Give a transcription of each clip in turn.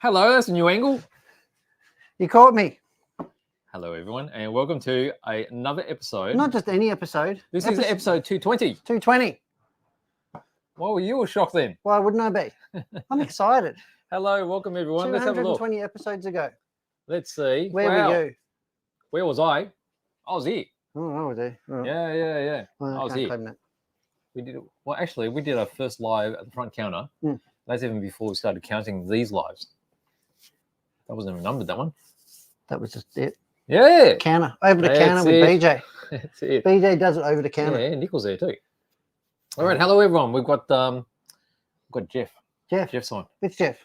Hello, that's a new angle. You caught me. Hello, everyone, and welcome to another episode. Not just any episode. This is episode 220. 220. Well, you were shocked then. Why wouldn't I be? I'm excited. Hello, welcome everyone. Let's have a look. 220 episodes ago. Let's see. Where were you? Where was I? I was here. Oh, I was there. Oh. Yeah. Well, I was here. claim that. We did. Well, actually, we did our first live at the front counter. That's even before we started counting these lives. That wasn't even numbered, that one. That was just it. Yeah. Counter. Over the That's counter with it. BJ. That's it. BJ does it over the counter. Yeah, Nicole's there too. All right, hello everyone. We've got Jeff. Jeff's on. It's Jeff.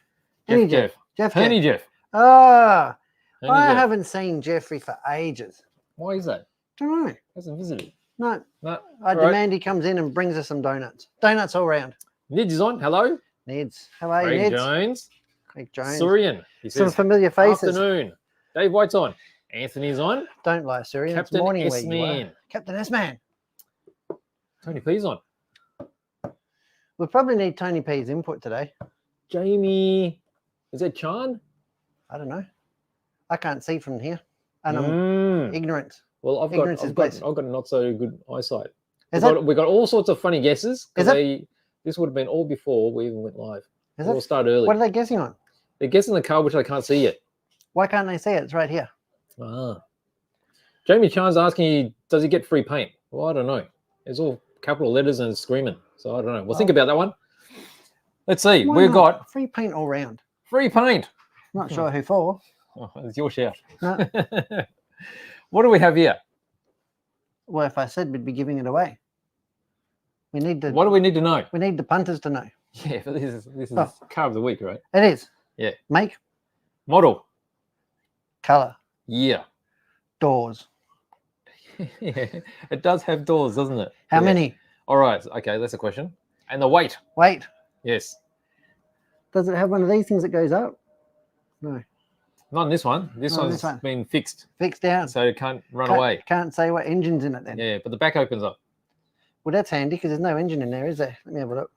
Jeff. Honey Jeff. Ah, Honey I Jeff. haven't seen Jeffrey for ages. Why is that? Don't know. Hasn't visited. No. No. I demand he comes in and brings us some donuts. Donuts all round. Nids is on. Hello. Nids. How are you, Craig Nids? Jones. Craig Jones. Surian. He Some says, familiar faces. afternoon. Dave White's on. Anthony's on. Don't lie, Surian. It's Captain morning where you S-Man. are. Captain S-Man. Tony P's on. We'll probably need Tony P's input today. Jamie. Is that Chan? I don't know. I can't see from here. And I'm ignorant. Well, I've Ignorance is bliss. got not so good eyesight. Is We got all sorts of funny guesses. Is This would have been all before we even went live. Is We'll it? start early. What are they guessing on? They're guessing the car, which I can't see yet. Why can't they see it? It's right here. Ah. Jamie Chan's asking you, does he get free paint? Well, I don't know. It's all capital letters and screaming. So I don't know. We'll think about that one. Let's see. Why We've not? got Free paint all round. free paint. Not sure who for. Oh, it's your shout. No. What do we have here? Well, if I said we'd be giving it away. We need to. What do we need to know? We need the punters to know. Yeah, but this is Oh. car of the week, right? It is. Yeah. Make, Model. color, Yeah. doors. Yeah. It does have doors, doesn't it? How Yeah. many? All right. Okay, that's a question. And the weight. Wait. Yes. Does it have one of these things that goes up? No. Not in this one. This Not in one's this one. been fixed, Fixed down. so it can't run Can't- away. Can't say what engine's in it then. Yeah, but the back opens up. Well, that's handy because there's no engine in there, is there? Let me have a look.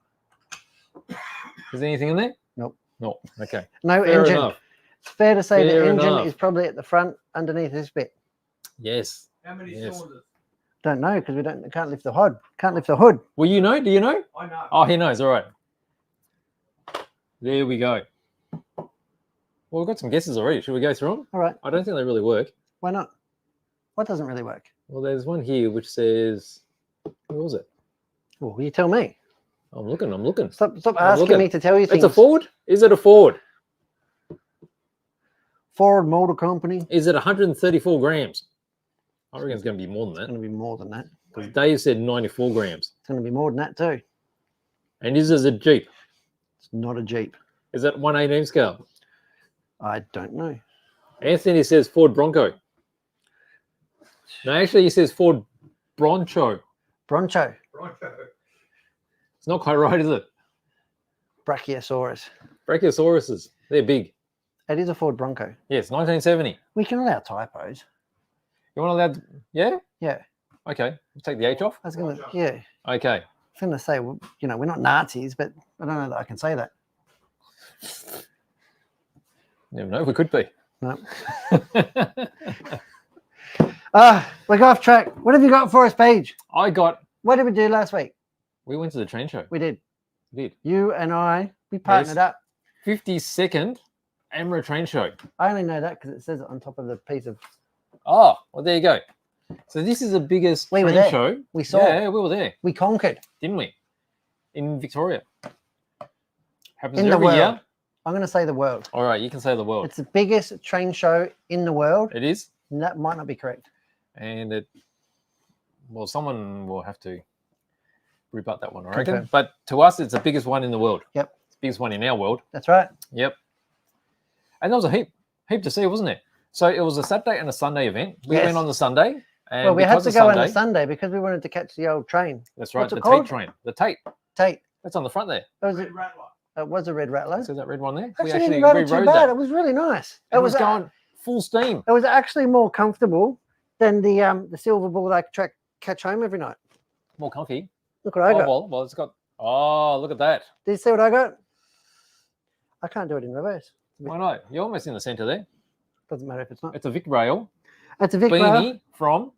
Is there anything in there? Nope. No. Okay. No Fair engine. enough. It's fair to say Fair the engine enough. is probably at the front underneath this bit. Yes. How many Yes. cylinders? Don't know because we can't lift the hood. Can't lift the hood. Well, you know? Do you know? I know. Oh, he knows. All right. There we go. Well, we've got some guesses already. Should we go through them? All right. I don't think they really work. Why not? What doesn't really work? Well, there's one here which says, what was it? Well, you tell me. I'm looking. Stop I'm asking looking. me to tell you things. It's a Ford? Is it a Ford? Ford Motor Company. Is it 134 grams? I reckon it's going to be more than It's that. going to be more than that. Because Dave said 94 grams. It's going to be more than that too. And is this a Jeep? It's not a Jeep. Is that 118 scale? I don't know. Anthony says Ford Bronco. No, actually, he says Ford Broncho. Broncho. Bronco. It's not quite right, is it? Brachiosaurus. Brachiosauruses. They're big. It is a Ford Bronco. Yes, 1970. We can allow typos. You want to allow? Yeah. Yeah. Okay. We'll take the H off. I was going to, yeah. I Okay. was going to say, well, you know, we're not Nazis, but I don't know that I can say that. Never know. We could be. No. We got off track. What have you got for us, Paige? What did we do last week? We went to the train show. We did. We did. You and I, we partnered up. 52nd AMRA train show. I only know that because it says it on top of the piece of. Oh, well, there you go. So this is the biggest We were train there. show. We saw. Yeah, we were there, We conquered. didn't we? In Victoria. Happens In the every world. year. I'm going to say the world. All right, you can say the world. It's the biggest train show in the world. It is. And that might not be correct. And well, someone will have to rebut that one, I reckon. Confirm. But to us, it's the biggest one in the world. Yep. It's the biggest one in our world. That's right. Yep. And there was a heap to see, wasn't there? So it was a Saturday and a Sunday event. We Yes. went on the Sunday. And Well, we had because to of go on Sunday, a Sunday because we wanted to catch the old train. That's right, What's it the called? Tate train. The Tate. Tate. That's on the front there. Red Rattler. It was a red rattler. See that red one there? Actually, didn't ride it too rode bad. that. It was really nice. It was going full steam. It was actually more comfortable than the silver ball that I catch home every night. More comfy. Look what I got. Well, it's got. Oh, look at that. Did you see what I got? I can't do it in reverse. Why not? You're almost in the center there. Doesn't matter if it's not. It's a Vic rail. It's a Vic rail. Beanie from.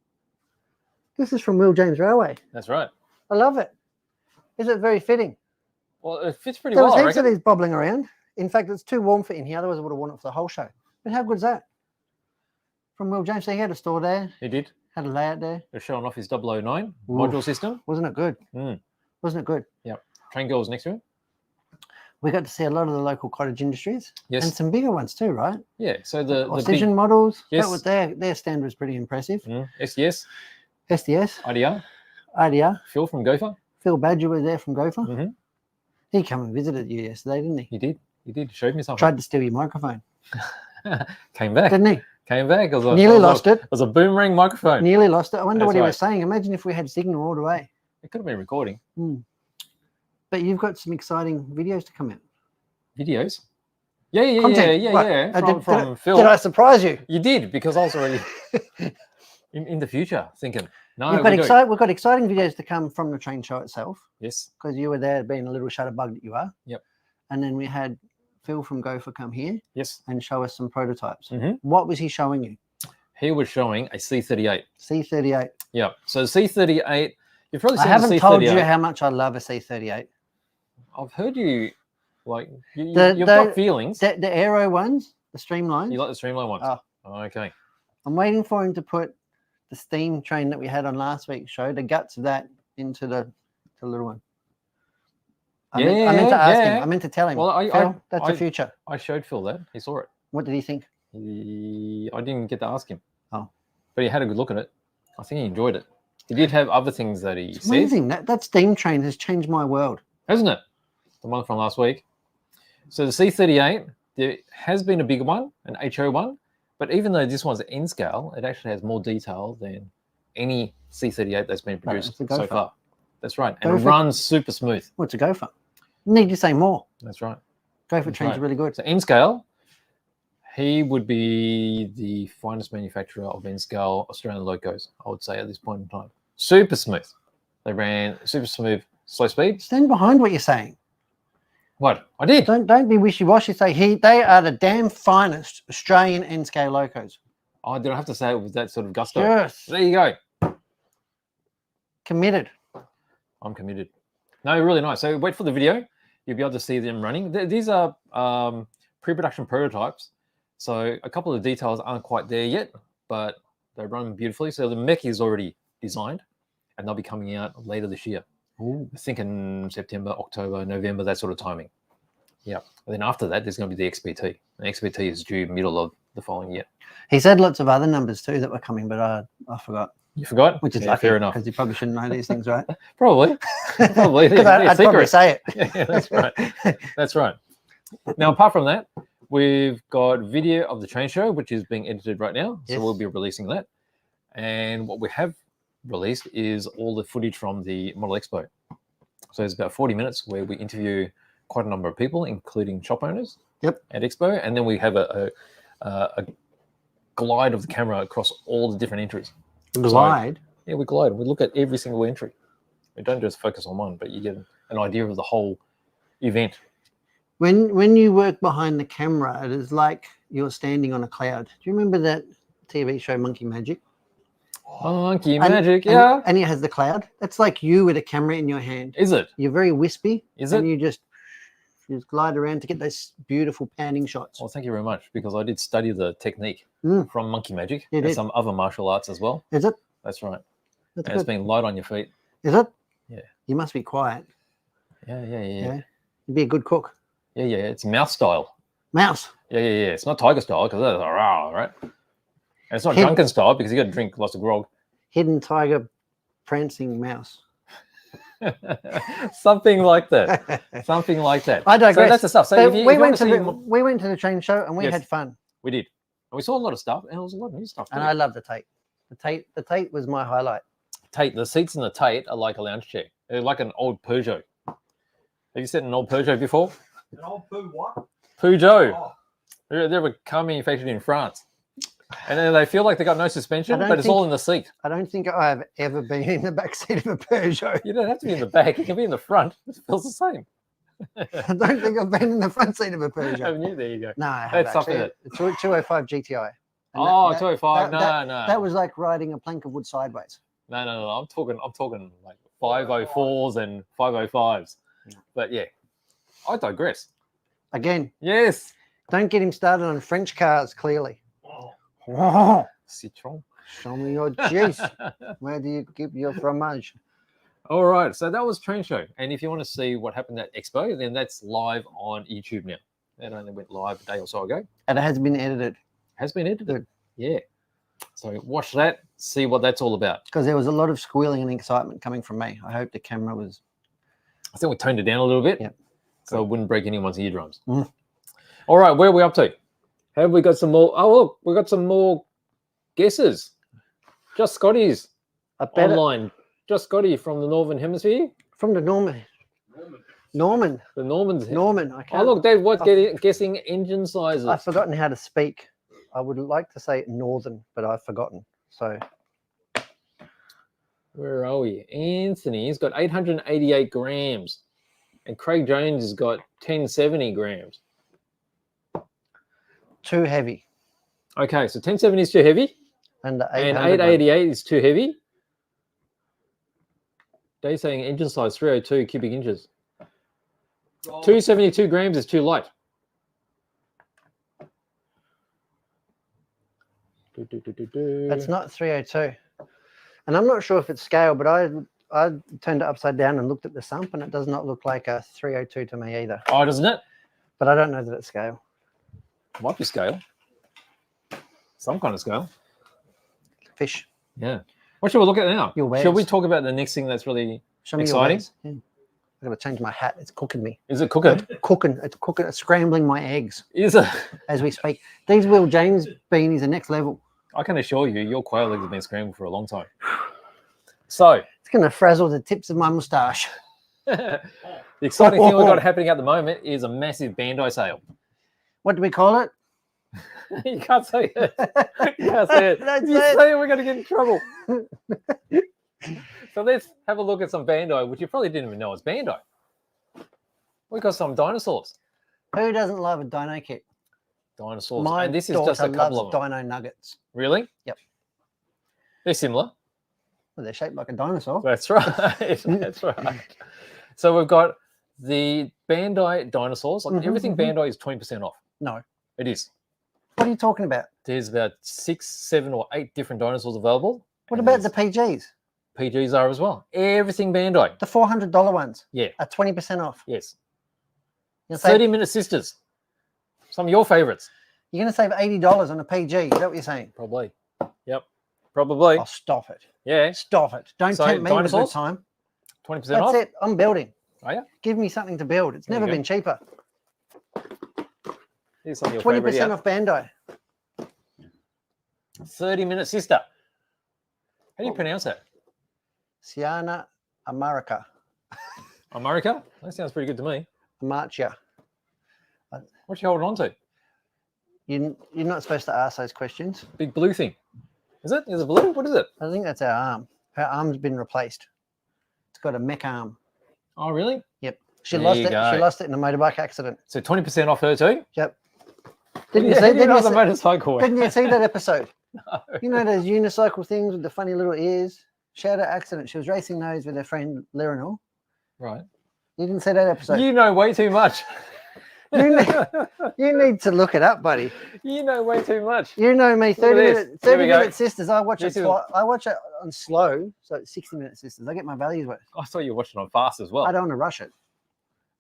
This is from Will James Railway. That's right. I love it. Is it very fitting? Well, it fits pretty well, I There's reckon. heaps of these bobbling around. In fact, it's too warm for in here. Otherwise, I would have worn it for the whole show. But how good is that? From Will James. So he had a store there. He did. Had a layout there. They're showing off his 009 module system. Wasn't it good? Mm. Wasn't it good? Yep. Train girls next to him. We got to see a lot of the local cottage industries. Yes. And some bigger ones too, right? Yeah. So the Oxygen big, models. Yes. That was their stand was pretty impressive. SDS. SDS. IDR. IDR. Phil from Gopher. Phil Badger was there from Gopher. Mm-hmm. He came and visited you yesterday, didn't he? He did. He did. Showed me something. Tried to steal your microphone. Came back. Didn't he? Came back. Nearly lost it. It was a boomerang microphone. Nearly lost it. I wonder That's what he right. was saying. Imagine if we had signal all the way. It could have been recording. But you've got some exciting videos to come out. Videos? Yeah. Right. From Phil. Did I surprise you? You did, because I was already in the future thinking, no, we've got exciting videos to come from the train show itself. Yes. Because you were there being a little shutterbug that you are. Yep. And then we had Phil from Gopher come here. Yes. And show us some prototypes. Mm-hmm. What was he showing you? He was showing a C38. C38. Yeah. So C38, you've probably seen I haven't the C38. told you how much I love a C38. I've heard you, like, you've got feelings. The aero ones, the streamlines. You like the streamline ones? Oh. Okay. I'm waiting for him to put the steam train that we had on last week's show, the guts of that, into the little one. I meant to ask him. I meant to tell him. Well, Phil, that's the future. I showed Phil that. He saw it. What did he think? I didn't get to ask him. Oh. But he had a good look at it. I think he enjoyed it. He did have other things that he said. Amazing. That steam train has changed my world. Hasn't it? The one from last week. So the C38, there has been a bigger one, an HO one, but even though this one's an N scale, it actually has more detail than any C38 that's been produced so far. That's right. And it runs super smooth. What's a Gopher? Need you say more? That's right. Gopher trains are really good. So N scale, he would be the finest manufacturer of N scale Australian locos, I would say, at this point in time. Super smooth. They ran super smooth, slow speed. Stand behind what you're saying. What? I did. Don't be wishy-washy. Say they are the damn finest Australian N-scale locos. I don't have to say it with that sort of gusto. Yes. There you go. Committed. I'm committed. No, really nice. So wait for the video. You'll be able to see them running. These are pre-production prototypes. So a couple of details aren't quite there yet, but they run beautifully. So the mech is already designed, and they'll be coming out later this year. Ooh. I think in September, October, November, that sort of timing. Yeah. And then after that, there's going to be the XPT. The XPT is due middle of the following year. He said lots of other numbers too that were coming, but I forgot. You forgot? Which is lucky, fair enough. Because you probably shouldn't know these things, right? Probably. Probably. Because I'd probably say it. Yeah, that's right. That's right. Now, apart from that, we've got video of the train show, which is being edited right now. Yes. So we'll be releasing that. And what we have released is all the footage from the Model Expo. So it's about 40 minutes where we interview quite a number of people, including shop owners at Expo. And then we have a glide of the camera across all the different entries. Glide? So, yeah, we glide. We look at every single entry. We don't just focus on one, but you get an idea of the whole event. When you work behind the camera, it is like you're standing on a cloud. Do you remember that TV show Monkey Magic? Monkey Magic, yeah. And it has the cloud. That's like you with a camera in your hand. Is it? You're very wispy. Is it? And you just glide around to get those beautiful panning shots. Well, thank you very much, because I did study the technique from Monkey Magic and some other martial arts as well. Is it? That's right. That's and it's being light on your feet. Is it? Yeah. You must be quiet. Yeah. You'd be a good cook. Yeah. It's mouse style. Mouse. Yeah. It's not tiger style, because that's rah, right? And it's not drunken style, because you got to drink lots of grog. Hidden tiger, prancing mouse. Something like that. Something like that. I digress. So that's the stuff. So we went to the train show and we had fun. We did. And we saw a lot of stuff, and it was a lot of new stuff too. And I love the Tate. The Tate was my highlight. Tate, the seats in the Tate are like a lounge chair. They're like an old Peugeot. Have you sat in an old Peugeot before? An old what? Peugeot. Oh. They were car manufactured in France. And then they feel like they got no suspension, but it's all in the seat. I don't think I've ever been in the back seat of a Peugeot. You don't have to be in the back. You can be in the front. It feels the same. I don't think I've been in the front seat of a Peugeot. Haven't you? There you go. No, I have That's something actually. It's a 205 GTI. And Oh, 205. No. That was like riding a plank of wood sideways. No. I'm talking like 504s and 505s. Yeah. But yeah, I digress. Again, Yes. don't get him started on French cars, clearly. Oh. Citron. Show me your cheese. Where do you keep your fromage? All right. So that was Train Show. And if you want to see what happened at Expo, then that's live on YouTube now. That only went live a day or so ago. And it has been edited. Has been edited. Yeah. So watch that, see what that's all about. Because there was a lot of squealing and excitement coming from me. I hope the camera was... I think we toned it down a little bit. Yep. So it wouldn't break anyone's eardrums. Mm. All right, where are we up to? Have we got some more? Oh, look, we got some more guesses. Just Scotty's online. Just Scotty from the Northern Hemisphere. From the Norman. The Normans. Norman. I can't... Oh, look, Dave, what's guessing engine sizes? I've forgotten how to speak. I would like to say Northern, but I've forgotten. So... Where are we? Anthony's got 888 grams. And Craig Jones has got 1070 grams. Too heavy. Okay, so 1070 is too heavy. And the 888 is too heavy. They're saying engine size 302 cubic inches. 272 grams is too light. It's not 302. And I'm not sure if it's scale, but I turned it upside down and looked at the sump, and it does not look like a 302 to me either. Oh, doesn't it? But I don't know that it's scale. Might be scale. Some kind of scale. Fish. Yeah. What should we look at now? Your wares. Should we talk about the next thing that's really exciting? Yeah. I've got to change my hat. It's cooking me. Is it cooking? Cooking. It's cooking. It's scrambling my eggs. Is it? As we speak. These Will James beanies are next level. I can assure you, your quail eggs have been scrambled for a long time. So it's going to frazzle the tips of my moustache. The exciting thing we've got happening at the moment is a massive Bandai sale. What do we call it? You can't say it. You can't say it. If you say it, we're going to get in trouble. So let's have a look at some Bandai, which you probably didn't even know is Bandai. We've got some dinosaurs. Who doesn't love a dino kit? Dinosaurs. My and this is just a couple of them. Dino nuggets. Really? Yep. They're similar. Well, they're shaped like a dinosaur. That's right. That's right. So we've got the Bandai dinosaurs. Like everything Bandai is 20% off. No. It is. What are you talking about? There's about 6, 7, or 8 different dinosaurs available. What about the PGs? PGs are as well. Everything Bandai. The $400 ones? Yeah. Are 20% off? Yes. 30-minute sisters. Some of your favorites. You're going to save $80 on a PG. Is that what you're saying? Probably. Yep. Probably. Oh, stop it. Yeah. Stop it. Don't tempt me with a good time. 20% off? That's it. I'm building. Oh, yeah? Give me something to build. It's never been cheaper. Here's some of your 20% off Bandai. 30-minute sister. How do you pronounce that? Sienna America. America? That sounds pretty good to me. Amarcia. What you holding on to? You're not supposed to ask those questions. Big blue thing. Is it? Is it blue? What is it? I think that's our arm. Her arm's been replaced. It's got a mech arm. Oh, really? Yep. She lost it. She lost it in a motorbike accident. So 20% off her too? Yep. Didn't you see the motorcycle? Didn't you see that episode? No. You know those unicycle things with the funny little ears? She had an accident. She was racing those with her friend Lirinal. Right. You didn't see that episode? You know way too much. You need to look it up, buddy. You know way too much. You know me. 30-minute sisters. I watch it. I watch it on slow, so it's 60-minute sisters. I get my values worth. I saw you watching on fast as well. I don't want to rush it.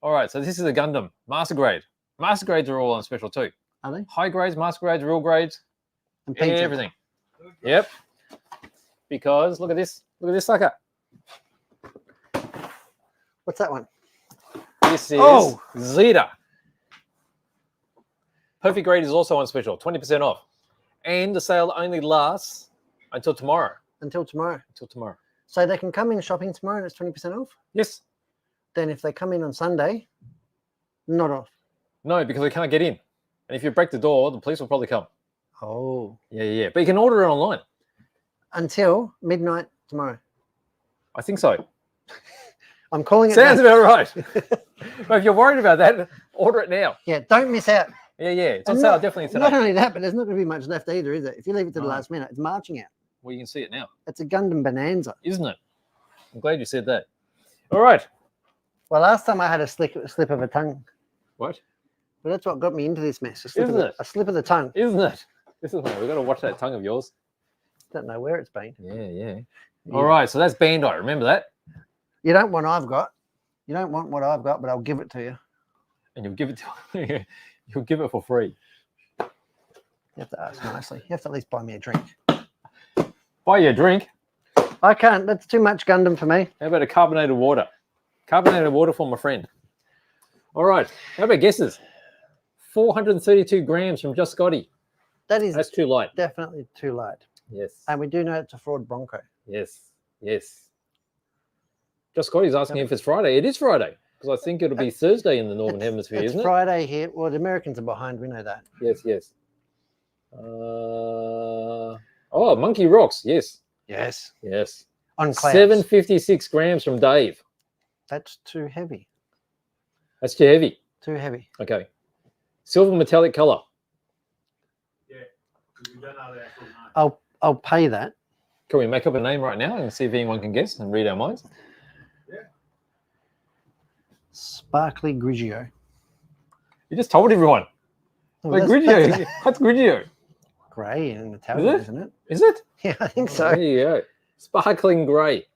All right, so this is a Gundam Master Grade. Master Grades are all on special too. Are they? High grades, Master Grades, real grades, and everything. Yep. Because look at this sucker. What's that one? This is Zeta. Perfect Grade is also on special, 20% off. And the sale only lasts until tomorrow. Until tomorrow. Until tomorrow. So they can come in shopping tomorrow and it's 20% off? Yes. Then if they come in on Sunday, not off. No, because they can't get in. And if you break the door, the police will probably come. Oh. Yeah. But you can order it online. Until midnight tomorrow. I think so. I'm calling it. Sounds about right. But if you're worried about that, order it now. Yeah, don't miss out. Yeah, it's on And sale not- definitely today. Not only that, but there's not going to be much left either, is it? If you leave it to the No. last minute, it's marching out. Well, you can see it now, It's a Gundam bonanza. isn't it? I'm glad you said that. All right. Well, last time I had a slip of a tongue. What? But that's what got me into this mess. A slip, Isn't of, it? A slip of the tongue. Isn't it? This is why we've got to watch that tongue of yours. Don't know where it's been. Yeah. All right. So that's Bandai. Remember that? You don't want what I've got. You don't want what I've got, but I'll give it to you. And you'll give it to you'll give it for free. You have to ask nicely. You have to at least buy me a drink. Buy you a drink. I can't. That's too much Gundam for me. How about a carbonated water? Carbonated water for my friend. All right. How about guesses? 432 grams from Just Scotty. That's too light. definitely too light. Yes. And we do know it's a fraud Bronco. Yes. Just Scotty's asking if it's Friday. It is Friday because I think it'll be Thursday in the Northern Hemisphere, It's isn't it? Friday here. Well, the Americans are behind. We know that. Yes. Monkey Rocks. Yes. On clouds. 756 grams from Dave. That's too heavy. That's too heavy. Too heavy. Okay. Silver metallic color. Yeah, because we don't know the actual name. I'll pay that. Can we make up a name right now and see if anyone can guess and read our minds? Yeah. Sparkly Grigio. You just told everyone. Oh, Like that's Grigio. What's Grigio? grey and metallic, Is it? isn't it? Is it? Yeah, I think so. There you go. Sparkling grey.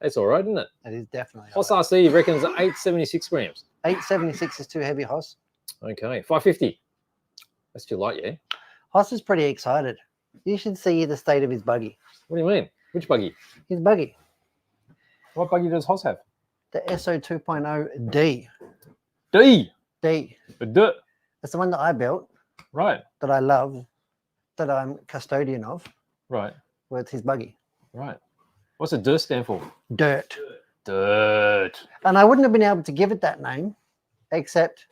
That's all right, isn't it? It is definitely. Hoss RC reckons 876 grams. 876 is too heavy, Hoss. Okay. 550. That's too light, yeah? Hoss is pretty excited. You should see the state of his buggy. What do you mean? Which buggy? His buggy. What buggy does Hoss have? The SO 2.0 D. D. D. The D. That's the one that I built, Right. that I love, that I'm custodian of, Right. with his buggy. Right. What's the D stand for? Dirt. Dirt. And I wouldn't have been able to give it that name, except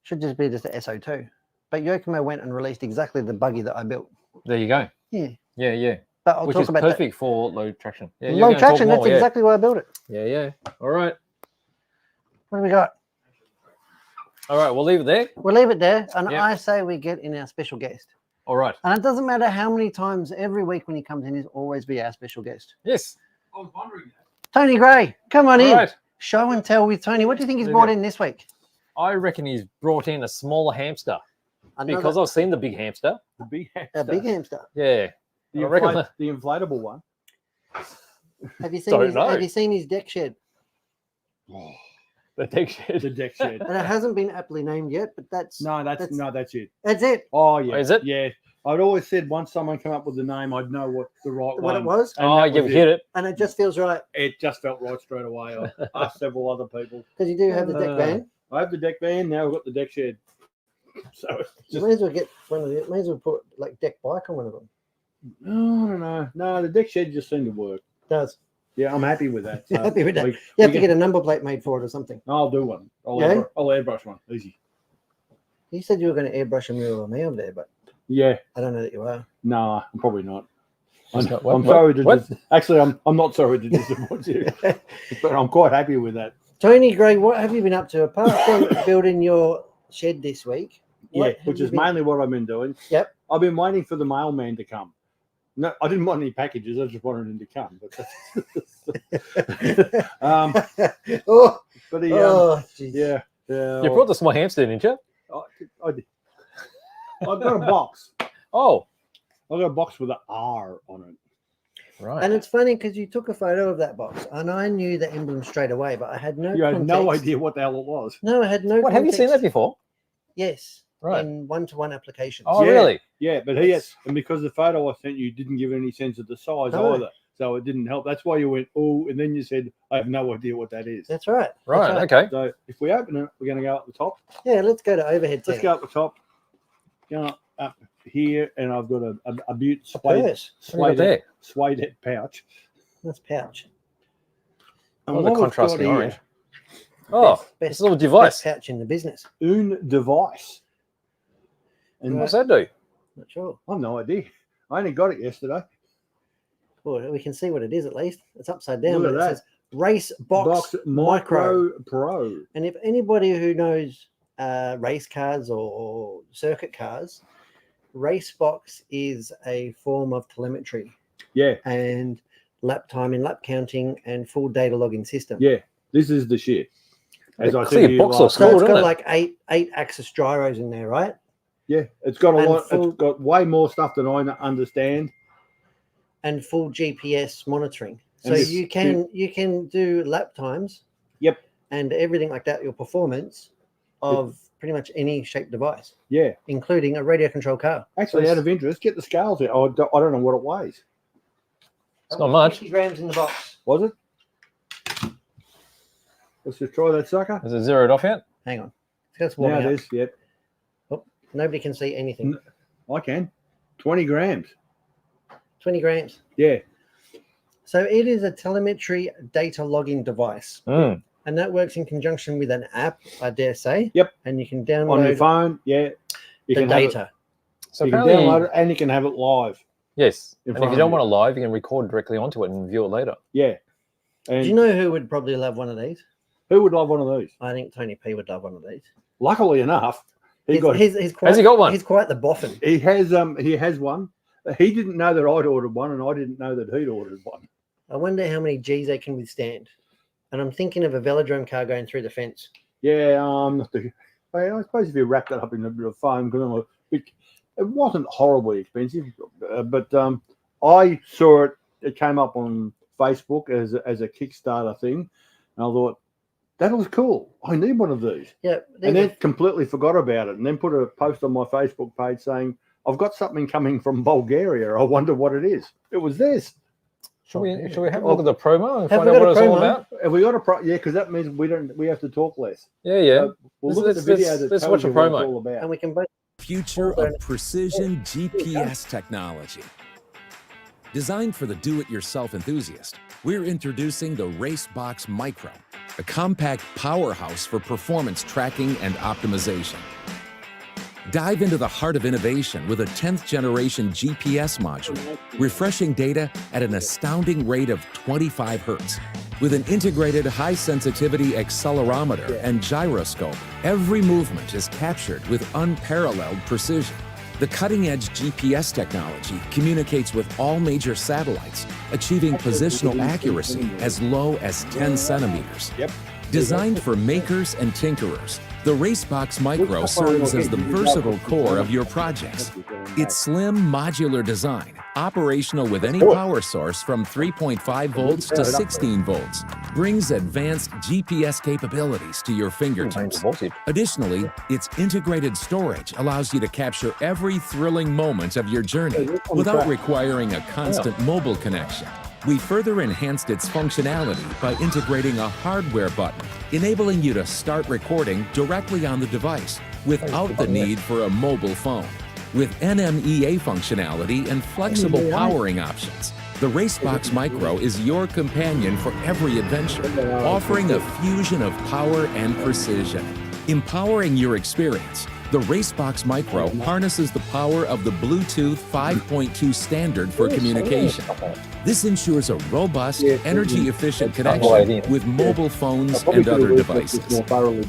should just be just the SO2. But Yokomo went and released exactly the buggy that I built. There you go. Yeah. Yeah. But I'll Which talk is about perfect for low traction. Yeah, that. you're Low gonna talk traction, more, that's yeah. exactly why I built it. Yeah. All right. What do we got? All right. We'll leave it there. We'll leave it there. And Yep. I say we get in our special guest. All right. And it doesn't matter how many times every week when he comes in, he'll always be our special guest. Yes. I was wondering that. Tony Gray, come on All in. right. Show and tell with Tony. What do you think he's There brought we in this week? I reckon he's brought in a smaller hamster because I've seen the big hamster. The big hamster. a big hamster. Yeah. The, I reckon the inflatable one. Have you seen Don't his, know. have you seen his deck shed? The deck shed. The deck shed. And it hasn't been aptly named yet, but that's No, that's it. that's it. Oh yeah. is it? Yeah. I'd always said once someone come up with the name, I'd know what the right What one. it was, And Oh, that you've was hit it. and it just feels right It just felt right straight away. I asked several other people. because you do have the deck van. I have the deck van. Now we've got the deck shed. So it's You just may as well get one of the. May as well put like deck bike on one of them. no, I don't know. No, the deck shed just seemed to work. Does Yeah, I'm happy with that. You're happy with that? we- you we have to get a number plate made for it or something? I'll do one. I'll Yeah? airbrush one. Easy. You said you were going to airbrush a mural of me over there, but Yeah. I don't know that you are. Nah, I'm probably not. It's I'm, not- what- I'm sorry to what? actually I'm not sorry to disappoint you, but I'm quite happy with that. Tony Gray, what have you been up to apart from building your shed this week? Yeah, What have which you is been- mainly what I've been doing. Yep. I've been waiting for the mailman to come. No, I didn't want any packages. I just wanted him to come. But oh, but he, geez. yeah. You brought the small hamster, didn't you? I did. I've got a box. Oh, I've got a box with an R on it. right. And it's funny because you took a photo of that box, and I knew the emblem straight away, but I had no. You had no context. idea what the hell it was. No, I had no. What, have you seen that context. before? Yes. Right. In one-to-one applications. Oh, Yeah. really? Yeah, but he has, and because the photo I sent you didn't give any sense of the size No. either, so it didn't help. That's why you went, oh, and then you said, I have no idea what that is. That's right. That's Right. Okay. So if we open it, we're going to go up the top. Yeah, let's go to overhead. Let's tab. go up the top. Go up here, and I've got a butte A purse. What have you got suede pouch. That's pouch. And Oh, the what we've contrasting got here, orange. Oh, Best, this little device. best pouch in the business. Un device. And What's that do? Not sure. I've no idea. I only got it yesterday. Well, we can see what it is at least. It's upside down, Look but at it that. says Race Box Micro Pro. And if anybody who knows race cars or circuit cars, Race Box is a form of telemetry. Yeah. And lap time and lap counting and full data logging system. Yeah. This is the shit. As I said, box looks so cool, it's got doesn't like eight axis gyros in there, right? Yeah, it's got a And lot. It's got way more stuff than I understand. And full GPS monitoring. So And you can do lap times. Yep. And everything like that, your performance of pretty much any shaped device. Yeah. Including a radio controlled car. Actually, out of interest, get the scales here. I don't know what it weighs. It's not much. 50 grams in the box. Was it? Let's just try that sucker. Is it zeroed off yet? Hang on. It's warming Now up. it is, yep. Oh, nobody can see anything. I can. 20 grams. 20 grams. Yeah. So it is a telemetry data logging device. Mm. And that works in conjunction with an app, I dare say. Yep. And you can download on your phone, yeah. You the can data. So you can apparently, download it and you can have it live. yes. in And if front you of don't you. want it live, you can record directly onto it and view it later. Yeah. And Do you know who would probably love one of these? who would love one of these? I think Tony P would love one of these. Luckily enough, He's quite, Has he got one? He's quite the boffin. he has one. He didn't know that I'd ordered one, and I didn't know that he'd ordered one. I wonder how many G's they can withstand. And I'm thinking of a velodrome car going through the fence. Yeah, I suppose if you wrap that up in a bit of foam, because it wasn't horribly expensive, but I saw it. It came up on Facebook as a Kickstarter thing, and I thought that was cool. I need one of these. Yeah. And then completely forgot about it, and then put a post on my Facebook page saying, "I've got something coming from Bulgaria. I wonder what it is." It was this. Should we have a look at the promo and Have find we out got what a it's all promo? about? Have we got a yeah? Because that means we have to talk less. Yeah. We'll Let's- look at the video that let's tells watch a you what it's promo. all about. and we can both Future of precision GPS technology. Designed for the do-it-yourself enthusiast, we're introducing the RaceBox Micro, a compact powerhouse for performance tracking and optimization. Dive into the heart of innovation with a 10th generation GPS module, refreshing data at an astounding rate of 25 Hertz. With an integrated high-sensitivity accelerometer and gyroscope, every movement is captured with unparalleled precision. The cutting-edge GPS technology communicates with all major satellites, achieving positional accuracy as low as 10 centimeters. Yep. Designed for makers and tinkerers, the RaceBox Micro serves as the versatile core of your projects. Its slim, modular design, operational with any power source from 3.5 volts to 16 volts, brings advanced GPS capabilities to your fingertips. Additionally, its integrated storage allows you to capture every thrilling moment of your journey without requiring a constant mobile connection. We further enhanced its functionality by integrating a hardware button, enabling you to start recording directly on the device without the need for a mobile phone. With NMEA functionality and flexible powering options, the RaceBox Micro is your companion for every adventure, offering a fusion of power and precision. Empowering your experience, the RaceBox Micro harnesses the power of the Bluetooth 5.2 standard for communication. This ensures a robust, energy-efficient connection with mobile phones and other devices.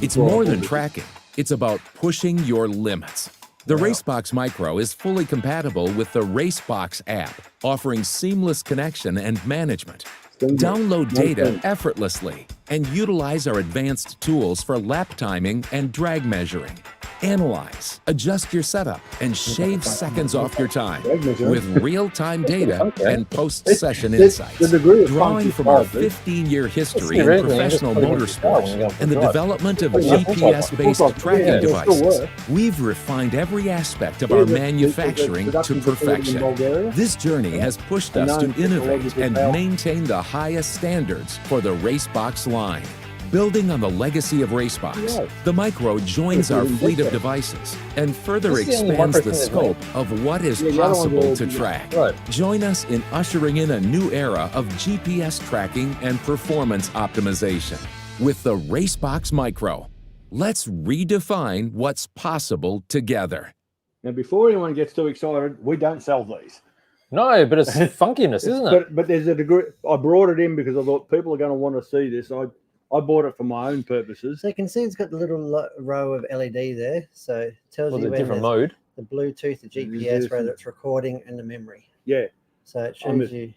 It's more than tracking. It's about pushing your limits. The RaceBox Micro is fully compatible with the RaceBox app, offering seamless connection and management. Download data effortlessly and utilize our advanced tools for lap timing and drag measuring. Analyze, adjust your setup, and shave seconds off your time with real-time data and post-session insights. Drawing from our 15-year history in professional motorsports and the development of GPS-based tracking devices, we've refined every aspect of our manufacturing to perfection. This journey has pushed us to innovate and maintain the highest standards for the RaceBox line. Building on the legacy of RaceBox, the Micro joins our fleet of devices and further expands the scope of what is possible to track. Join us in ushering in a new era of GPS tracking and performance optimization. With the RaceBox Micro, let's redefine what's possible together. Now, before anyone gets too excited, we don't sell these. No, but it's funkiness, isn't it? But there's a degree. I brought it in because I thought people are going to want to see this. I bought it for my own purposes. So you can see it's got the little row of LED there. So it tells you the when different mode. The Bluetooth, the GPS, whether it's recording, and the memory. Yeah. So it shows you.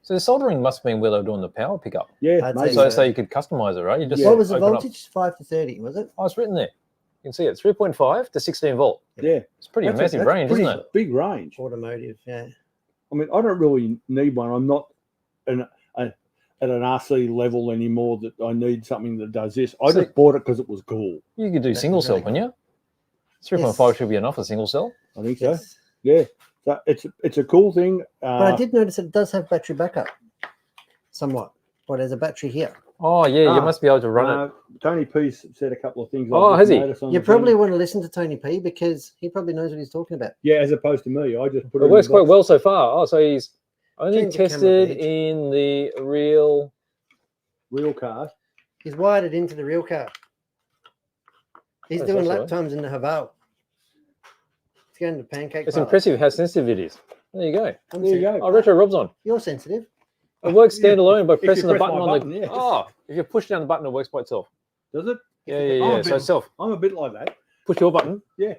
So the soldering must have been where they were doing the power pickup. Yeah. So you could customize it, right? You just What was the voltage? 5 to 30, was it? Oh, it's written there. You can see it. 3.5 to 16 volt. Yeah. It's pretty massive range, isn't it? Big range. Automotive, yeah. I mean, I don't really need one. I'm not at an RC level anymore that I need something that does this. I just bought it because it was cool. You could do single cell, couldn't you? 3.5 should be enough for single cell. I think so. Yeah. So it's a cool thing. But I did notice it does have battery backup, somewhat. Well, there's a battery here. Oh, yeah, you must be able to run it. Tony P said a couple of things. Oh, has he? You probably want to listen to Tony P because he probably knows what he's talking about. Yeah, as opposed to me. I just put it works quite well so far. Oh, so he's only Change the tested camera page. in the real car. He's wired it into the real car. He's Oh, doing that's lap right. times in the Haval. It's going to Pancake It's Pilot. impressive how sensitive it is. There you go. I'm There you sensitive. go. Oh, Retro Rob's on. You're sensitive. It works standalone by If you pressing the press button my on button, the. yeah. Oh, if you push down the button, it works by itself. Does it? Yeah. So itself. I'm a bit like that. Push your button. Yeah.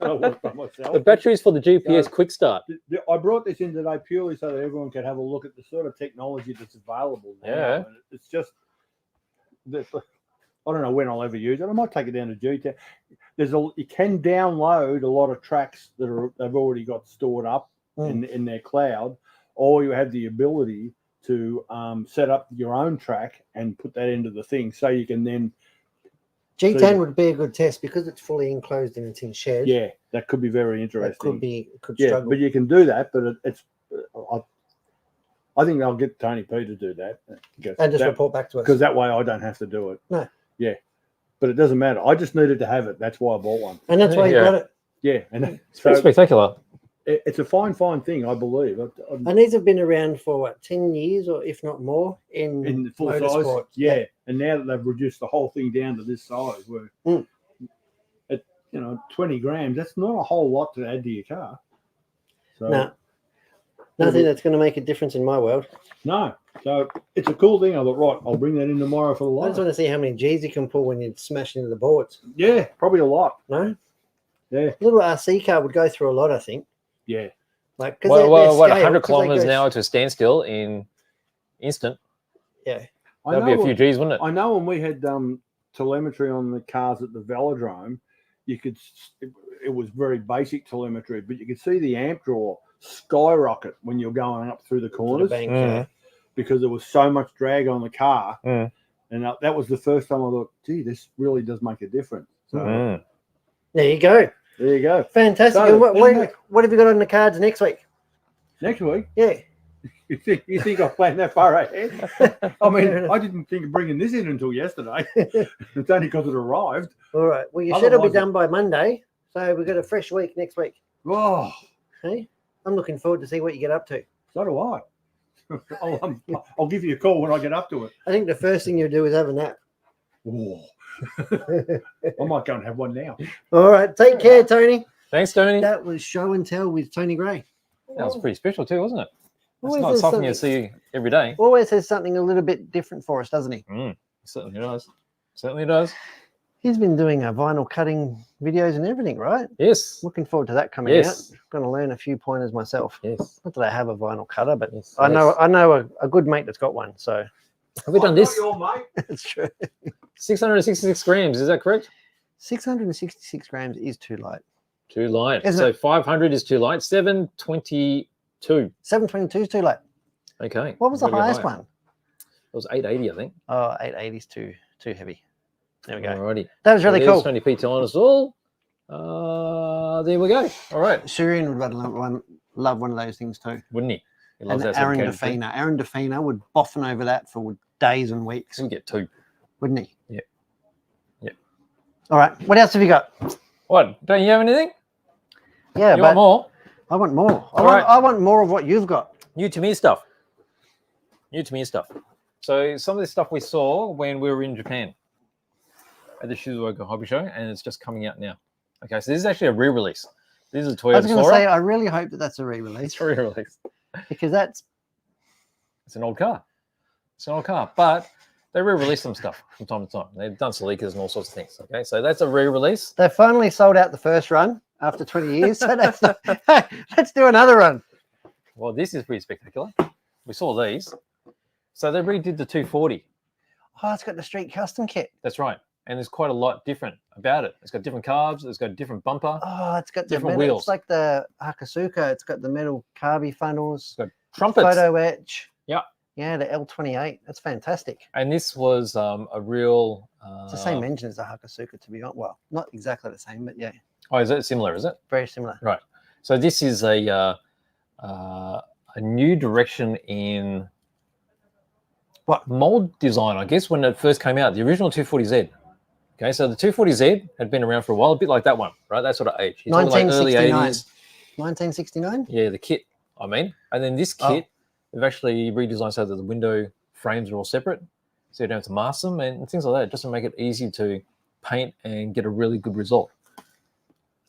I work by myself. The battery is for the GPS quick start. I brought this in today purely so that everyone can have a look at the sort of technology that's available now. Yeah. And it's just, I don't know when I'll ever use it. I might take it down to G-Town. You can download a lot of tracks that they've already got stored up in their cloud, or you have the ability to set up your own track and put that into the thing, so you can then. G10 would be a good test because it's fully enclosed and it's in shed. Yeah, that could be very interesting. That could yeah, struggle. but you can do that. But I think I'll get Tony P to do that. And just report back to us. Because that way I don't have to do it. No. Yeah. But it doesn't matter. I just needed to have it. That's why I bought one. And that's why you got it. Yeah. And It's pretty spectacular. It's a fine thing, I believe. And these have been around for what, 10 years or if not more in full motorsport. size. Yeah. And now that they've reduced the whole thing down to this size, where at 20 grams, that's not a whole lot to add to your car. So No. Nothing that's going to make a difference in my world. no. So it's a cool thing. I thought, right, I'll bring that in tomorrow for the I just live. want to see how many G's you can pull when you smash into the boards. Yeah, probably a lot. No? Yeah. A little RC car would go through a lot, I think. Yeah. Like, What, 100 kilometers an hour to a standstill in instant? Yeah. That'd be a few G's, wouldn't it? I know when we had telemetry on the cars at the velodrome, it was very basic telemetry, but you could see the amp draw skyrocket when you're going up through the corners because there was so much drag on the car. And that was the first time I thought, gee, this really does make a difference. So there you go. There you go. Fantastic. So, what have you got on the cards next week? Next week? Yeah. You think I planned that far ahead? I mean, I didn't think of bringing this in until yesterday. It's only because it arrived. All right. Well, your shed will be done by Monday, so we've got a fresh week next week. Oh, Hey, I'm looking forward to see what you get up to. so do I. I'll give you a call when I get up to it. I think the first thing you'll do is have a nap. Oh. I might go and have one now. All right. Take care, Tony. Thanks, Tony. That was Show and Tell with Tony Gray. That was pretty special too, wasn't it? It's Always not has something you see every day. Always has something a little bit different for us, doesn't he? Certainly does. Certainly does. He's been doing vinyl cutting videos and everything, right? Yes. Looking forward to that coming out. Going to learn a few pointers myself. Yes. Not that I have a vinyl cutter, but Yes. I know a good mate that's got one. So Have we done this? Your mate. it's true. 666 grams. Is that correct? 666 grams is too light. Too light. Isn't So it? 500 is too light. 722. 722 is too light. Okay. What was the Gotta go highest higher. one? It was 880, I think. Oh, 880 is too heavy. There we go. Alrighty. That was really cool. Tony P telling us all. There we go. All right. Shireen would love one of those things too. Wouldn't he? He And loves that Aaron sort of kind of thing. Defina. Aaron Defina would boffin over that for days and weeks, He'll get two. wouldn't he? Yeah. Yeah. All right. What else have you got? What? Don't you have anything? Yeah, You but want more? I want more. All right. I want more of what you've got. New to me stuff. New to me stuff. So some of this stuff we saw when we were in Japan at the Shizuoka Hobby Show, and it's just coming out now. Okay, so this is actually a re-release These are I was Toyota going to say, Sora. I really hope that that's a re-release It's re-released. because that's It's an old car. It's an old car, but they re-release some stuff from time to time. They've done Celikas and all sorts of things. Okay, so that's a re-release. they finally sold out the first run after 20 years. So that's let's do another run. Well, this is pretty spectacular. We saw these. So they redid the 240. Oh, it's got the street custom kit. That's right. And there's quite a lot different about it. It's got different carbs. It's got a different bumper. Oh, it's got the Different metal, wheels. It's like the Hakasuka. It's got the metal carby funnels, It's got trumpets. photo etch. Yeah. Yeah, the L28. That's fantastic. And this was a real... It's the same engine as the Hakasuka, to be honest. Well, not exactly the same, but yeah, Oh, is it similar, is it? very similar. Right. So this is a new direction in What? mold design, I guess, when it first came out. The original 240Z. Okay, so the 240Z had been around for a while, a bit like that one, right? That sort of age. You're talking like early 1969. 80s. 1969? Yeah, the kit, I mean. And then this kit, they've actually redesigned so that the window frames are all separate. So you don't have to mask them and things like that, just to make it easy to paint and get a really good result.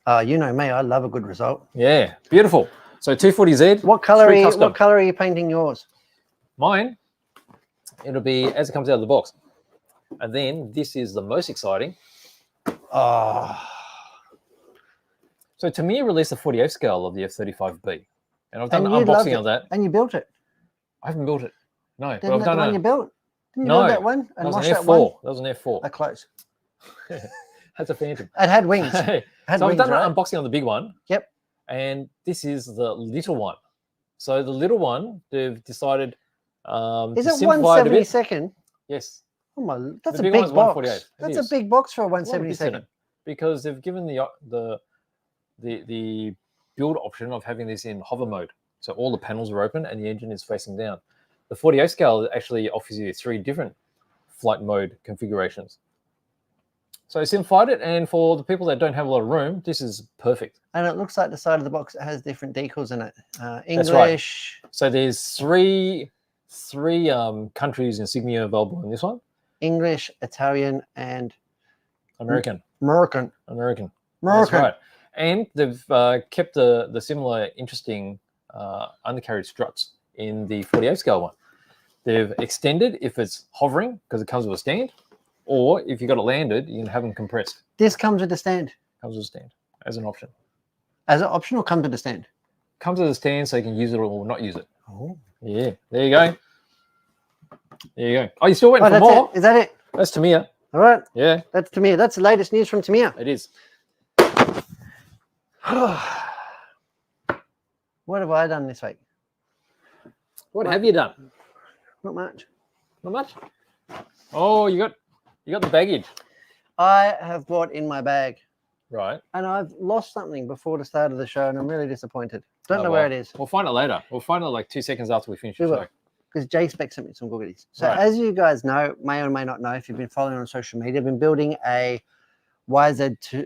You know me, I love a good result. Yeah, beautiful. So 240Z. What color street custom. what color are you painting yours? Mine, it'll be as it comes out of the box. And then this is the most exciting. Oh, So Tamiya released the 48th scale of the F-35B. And I've done And an you loved unboxing it. of that. and you built it. I haven't built it. No, but Didn't I've that done the one a... you built? Didn't you No, build that one That and was wash an that F4. one? That was an F4. Close. That's a Phantom. It had wings. Hey, Had so I've wings, done right? an unboxing on the big one. Yep. And this is the little one. So the little one, they've decided Is to it simplify it a bit. 172nd? Yes. Oh my, that's The a big big one's box. 148. It That's is. a big box for a There's a lot of bits in 172nd. it, because they've given the build option of having this in hover mode. So all the panels are open and the engine is facing down. The 48 scale actually offers you 3 different flight mode configurations. So simplified it, and for the people that don't have a lot of room, this is perfect. And it looks like the side of the box has different decals in it. That's right. English, So there's three countries insignia available in this one. English, Italian, and American. American. American. That's American. right. And they've kept the similar interesting undercarriage struts in the 48 scale one. They've extended if it's hovering, because it comes with a stand, or if you got it landed, you can have them compressed. This comes with a stand. Comes with a stand as an option. As an option or come to the stand? Comes with a stand so you can use it or not use it. Oh, Yeah, there you go. There you go. Oh, you're still waiting for that's more? it. Is that it? That's Tamiya. All right. Yeah, That's Tamiya. That's the latest news from Tamiya. it is. What have I done this week? What have you done? Not much. Not much. Oh, you got the baggage. I have brought in my bag Right. and I've lost something before the start of the show and I'm really disappointed. Don't Oh, know where well, it is We'll find it later. We'll find it like 2 seconds after we finish the We will. show. because Jay Speck sent me some goodies. So Right. as you guys know, may or may not know, if you've been following on social media, I've been building a YZ2,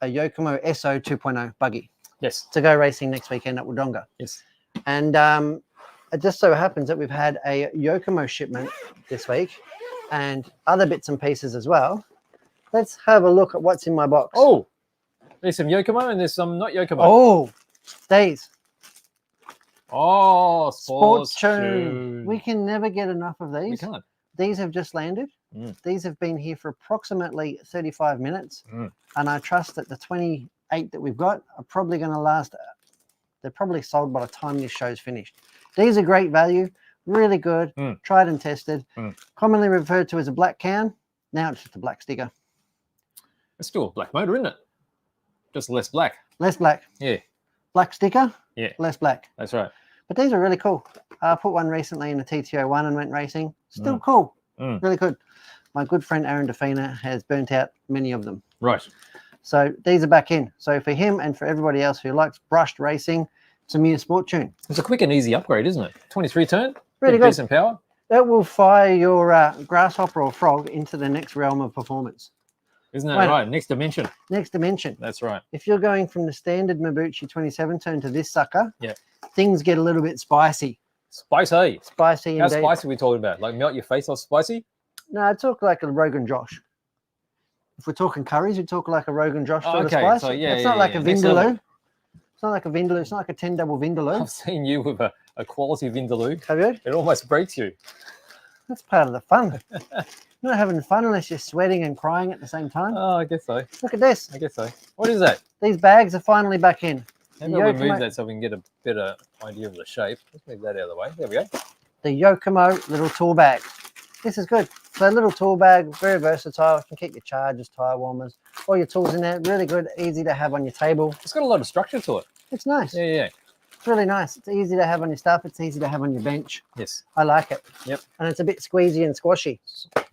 a Yokomo SO 2.0 buggy Yes. to go racing next weekend at Wodonga. Yes. And it just so happens that we've had a Yokomo shipment this week and other bits and pieces as well. Let's have a look at what's in my box. Oh, there's some Yokomo and there's some not Yokomo. Oh, these. Oh, Sports tune. Tune. We can never get enough of We these. can't. These have just landed. These have been here for approximately 35 minutes. And I trust that the 28 that we've got are probably going to last. They're probably sold by the time this show's finished. These are great value, really good, tried and tested, commonly referred to as a black can. Now it's just a black sticker. It's still a black motor, isn't it? Just less black. Less black. Yeah, Black sticker, yeah, less black. that's right. But these are really cool. I put one recently in a TTO1 and went racing. Still cool. Really good. My good friend Aaron Defina has burnt out many of them. Right. So these are back in. So for him and for everybody else who likes brushed racing, it's a Tamiya Sport Tune. It's a quick and easy upgrade, isn't it? 23 turn. Really Pretty good. decent power. That will fire your grasshopper or frog into the next realm of performance. Isn't that Why not? right? Next dimension. Next dimension. That's right. If you're going from the standard Mabuchi 27 turn to this sucker, Yeah. things get a little bit spicy. Spicy. Spicy How indeed. spicy are we talking about? Like melt your face off spicy? No, I talk like a Rogan Josh. If we're talking curries, we talk like a Rogan Josh sort of Okay, spice. so yeah, it's yeah, not like yeah. a Next level. Vindaloo. It's not like a Vindaloo. It's not like a 10 double Vindaloo. I've seen you with a quality Vindaloo. Have you? It almost breaks you. That's part of the fun. You're not having fun unless you're sweating and crying at the same time. Oh, I guess so. Look at this. I guess so. What is that? These bags are finally back in. Maybe I'll remove that so we can get a better idea of the shape. Let's move that out of the way. There we go. The Yokomo little tool bag. This is good. So a little tool bag, very versatile. You can keep your chargers, tire warmers, all your tools in there. Really good, easy to have on your table. It's got a lot of structure to it. It's nice. Yeah, yeah. It's really nice. It's easy to have on your stuff. It's easy to have on your bench. Yes. I like it. Yep. And it's a bit squeezy and squashy.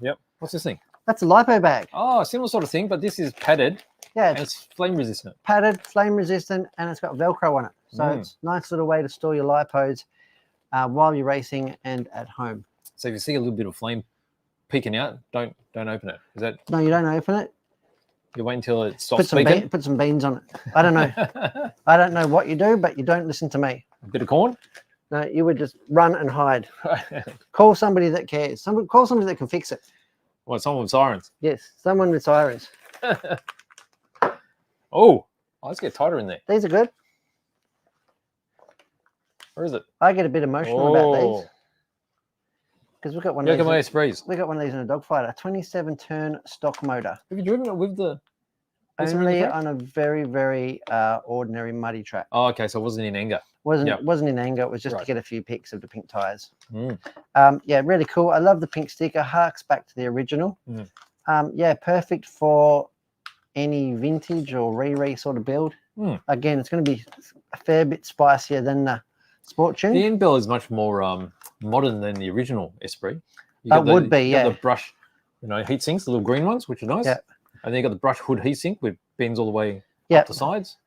Yep. What's this thing? That's a lipo bag. Oh, similar sort of thing, but this is padded. Yeah, And it's flame resistant. padded, flame resistant, and it's got Velcro on it. So it's a nice little way to store your lipos while you're racing and at home. So if you see a little bit of flame peeking out, don't open it. Is that No, you don't open it. you wait until it stops Put speaking? put some beans on it. I don't know. I don't know what you do, but you don't listen to me. A bit of corn? No, you would just run and hide. Call somebody that cares. Call somebody that can fix it. Well, someone with sirens. Yes, someone with sirens. Oh, let's get tighter in there. These are good. Where is it? I get a bit emotional about these because we've got one. Yokomo Sprees. We got one of these in a dogfighter. 27 turn stock motor. Have you driven it with the? Only on a very, very ordinary muddy track. Oh, okay. So it wasn't in anger. Wasn't in anger. It was just to Right. get a few pics of the pink tires. Mm. Yeah, really cool. I love the pink sticker. Harks back to the original. Mm. Yeah, perfect for any vintage or re sort of build. Mm. Again, it's going to be a fair bit spicier than the Sport Tune. The end bell is much more modern than the original Esprit. Would be, you got yeah. the brush, heat sinks, the little green ones, which are nice. Yeah. And then you got the brush hood heat sink with bends all the way Yeah. up the sides.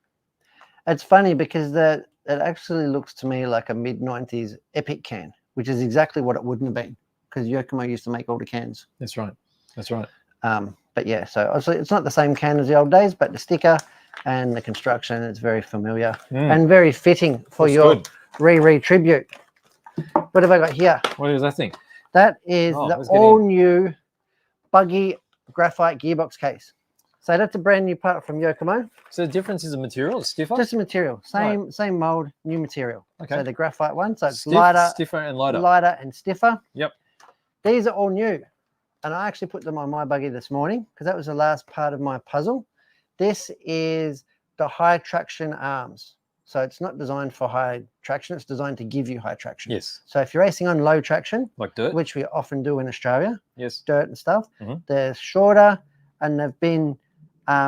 It's funny because it actually looks to me like a mid-90s Epic can, which is exactly what it wouldn't have been because Yokomo used to make all the cans. That's right. That's right. But yeah, so obviously it's not the same can as the old days, but the sticker and the construction is very familiar and very fitting for Looks your good. re tribute. What have I got here? What is that thing? That is the let's get in. all-new buggy graphite gearbox case. So that's a brand new part from Yokomo. So the difference is the material, it's stiffer? Just the material, same mold, new material. Okay. So the graphite one, so it's Stiff, stiffer and lighter. lighter and stiffer. Yep. These are all new, and I actually put them on my buggy this morning because that was the last part of my puzzle. This is the high traction arms. So it's not designed for high traction, it's designed to give you high traction. Yes. So if you're racing on low traction, Like dirt? which we often do in Australia, Yes. dirt and stuff, Mhm. they're shorter and they've been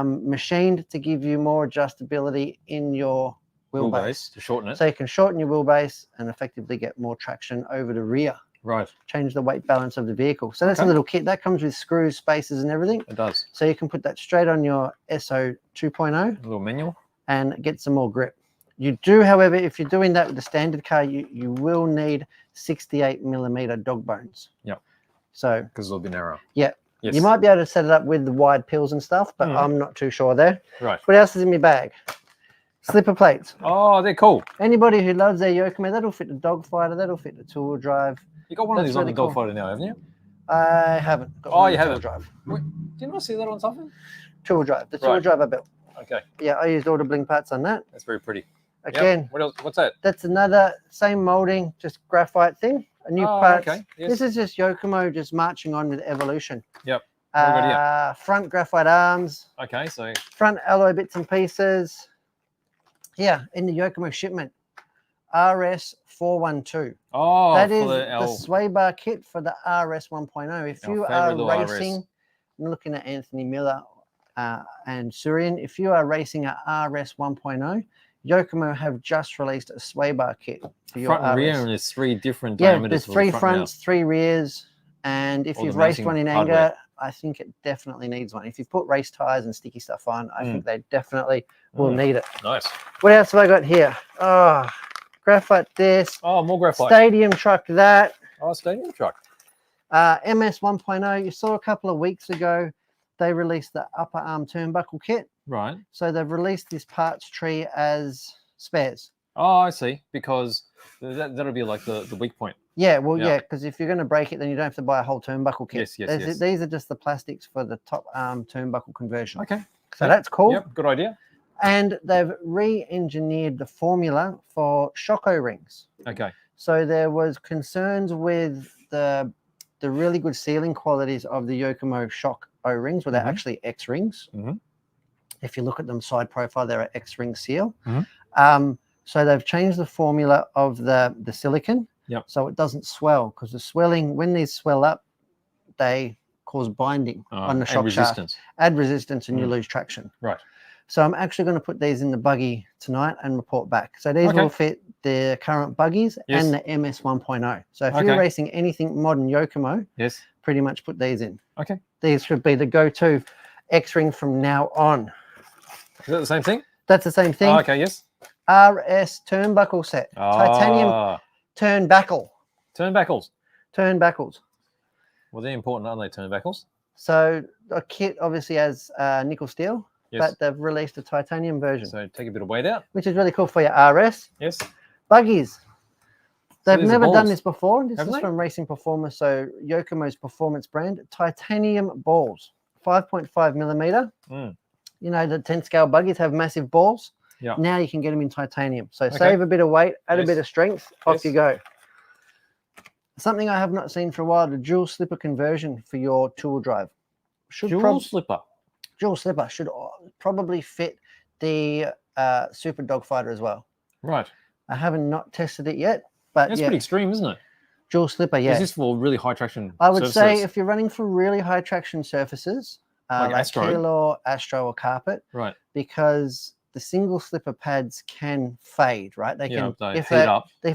machined to give you more adjustability in your wheelbase. to shorten it. So you can shorten your wheelbase and effectively get more traction over the rear, Right. change the weight balance of the vehicle. So that's a Okay. little kit that comes with screws, spacers and everything. It does. So you can put that straight on your SO 2.0 A little manual. and get some more grip. You do, however, if you're doing that with the standard car, you will need 68mm dog bones. Yep. So Because it's a little bit narrow. yeah, Yes. you might be able to set it up with the wide pills and stuff, but I'm not too sure there. Right. What else is in my bag? Slipper plates. Oh, they're cool. Anybody who loves their Yokomo, that'll fit the dogfighter, that'll fit the two-wheel drive. You got one of That's these on the really cool. dogfighter now, haven't you? I haven't. Got Oh, one you with haven't? two-wheel drive. Didn't I see that on something? Two-wheel drive. The Right. two-wheel drive I built. Okay. Yeah, I used all the bling parts on that. That's very pretty. Yep. Again, What else? What's that? that's another same molding, just graphite thing. A new part. Okay. Yes. This is just Yokomo just marching on with evolution. Yep. What have we got Front graphite arms, Okay. So front alloy bits and pieces. Yeah, in the Yokomo shipment, RS412. oh, That for is the the L. sway bar kit for the RS 1.0. If Our you favourite are little RS. racing, I'm looking at Anthony Miller and Surian. If you are racing a RS 1.0, Yokomo have just released a sway bar kit for your front and RS. rear, and there's three different Yeah, diameters. there's for the three front and fronts, three rears, and if All the you've raced mounting one in hardware. anger, I think it definitely needs one. If you've put race tires and sticky stuff on, I think they definitely will need it. now. Nice. What else have I got here? Oh, graphite this, Oh, more graphite. stadium truck that, Oh, stadium truck. MS 1.0. You saw a couple of weeks ago, they released the upper arm turnbuckle kit. Right. So they've released this parts tree as spares. Oh, I see. Because that'll be like the weak point. Yeah, well, Yeah. yeah, because if you're going to break it, then you don't have to buy a whole turnbuckle kit. Yes, yes, yes. These are just the plastics for the top arm turnbuckle conversion. Okay. So that's cool. Yep. Good idea. And they've re-engineered the formula for shock O-rings. Okay. So there was concerns with the really good sealing qualities of the Yokomo shock O-rings, where they're actually X-rings. If you look at them side profile, they're an X-ring seal. So they've changed the formula of the silicon, so it doesn't swell, because the swelling, when these swell up, they cause binding on the shock shaft, add resistance, and you lose traction. Right. So I'm actually going to put these in the buggy tonight and report back. So these will fit the current buggies and the MS 1.0. So if you're racing anything modern Yokomo, pretty much put these in. Okay. These should be the go-to X-ring from now on. Is that the same thing? That's the same thing. Oh, okay, yes. RS turnbuckle set. Titanium turnbuckle. Turnbuckles. Turnbuckles. Well, they're important, aren't they, turnbuckles? So a kit obviously has nickel steel, but they've released a titanium version. So take a bit of weight out. Which is really cool for your RS. Yes. Buggies. They've So never done this before. This Haven't is they? from Racing Performance, so Yokomo's performance brand. Titanium balls, 5.5 millimeter. You know, the 10 scale buggies have massive balls. Yeah. Now you can get them in titanium. So save a bit of weight, add a bit of strength, off you go. Something I have not seen for a while, the dual slipper conversion for your two-wheel drive. Dual slipper. Dual slipper should probably fit the Super Dogfighter as well. Right. I haven't not tested it yet, but That's pretty extreme, isn't it? Dual slipper, Is this for really high traction I would surfaces? say if you're running for really high traction surfaces, like Astro. Kilo, Astro, or Carpet, Right. because the single slipper pads can fade, right? They can if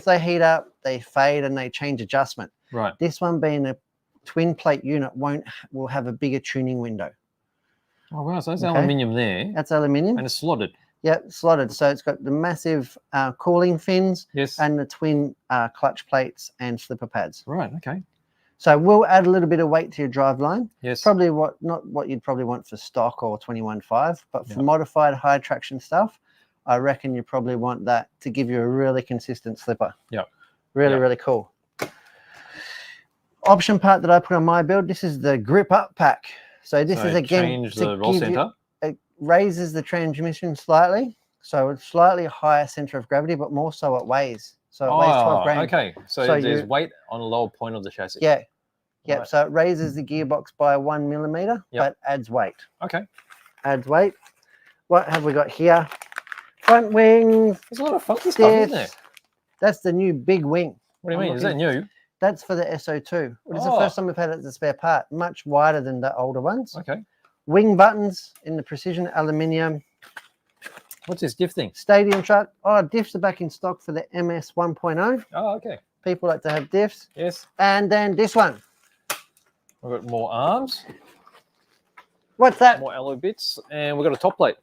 they heat up, they fade and they change adjustment. Right. This one being a twin plate unit will have a bigger tuning window. Oh wow, so that's aluminium there. That's aluminium. And it's slotted. Yep, slotted. So it's got the massive cooling fins and the twin clutch plates and slipper pads. Right, okay. So we'll add a little bit of weight to your drive line. Yes. Probably not what you'd probably want for stock or 21.5, but for modified high traction stuff, I reckon you probably want that to give you a really consistent slipper. Yeah. Really cool. Option part that I put on my build, this is the grip up pack. So this is again change the roll center. It raises the transmission slightly, so it's slightly higher center of gravity, but more so it weighs. So it weighs 12 grams. Okay. So there's weight on a lower point of the chassis. Yeah. Yep. Right. So it raises the gearbox by 1 millimeter, but adds weight. Okay. Adds weight. What have we got here? Front wings. There's a lot of funky stuff, isn't there? That's the new big wing. What do you mean? Is that new? That's for the SO2. It's the first time we've had it as a spare part. Much wider than the older ones. Okay. Wing buttons in the precision aluminium. What's this diff thing? Stadium truck. Oh, diffs are back in stock for the MS 1.0. Oh, okay. People like to have diffs. Yes. And then this one. We've got more arms. What's that? More alloy bits. And we've got a top plate.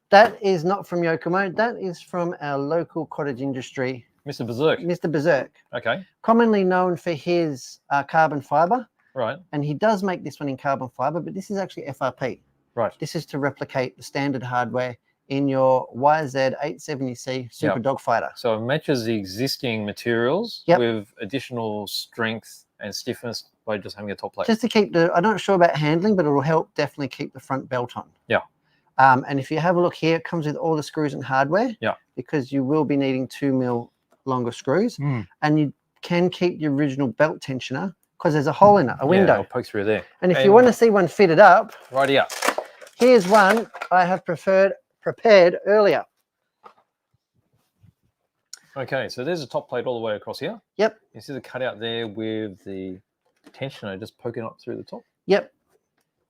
That is not from Yokomo. That is from our local cottage industry. Mr. Berserk. Mr. Berserk. Okay. Commonly known for his carbon fiber. Right. And he does make this one in carbon fiber, but this is actually FRP. Right. This is to replicate the standard hardware in your YZ870C Super Dogfighter. So it matches the existing materials with additional strength and stiffness by just having a top plate. Just to keep I'm not sure about handling, but it will help definitely keep the front belt on. Yeah. And if you have a look here, it comes with all the screws and hardware. Yeah. Because you will be needing 2 mil longer screws. And you can keep the original belt tensioner because there's a hole in it, a window. Yeah, I'll poke through there. And if you want to see one fitted up, right here. Here's one I have prepared earlier. Okay, so there's a top plate all the way across here. Yep. You see the cutout there with the tensioner just poking up through the top. Yep.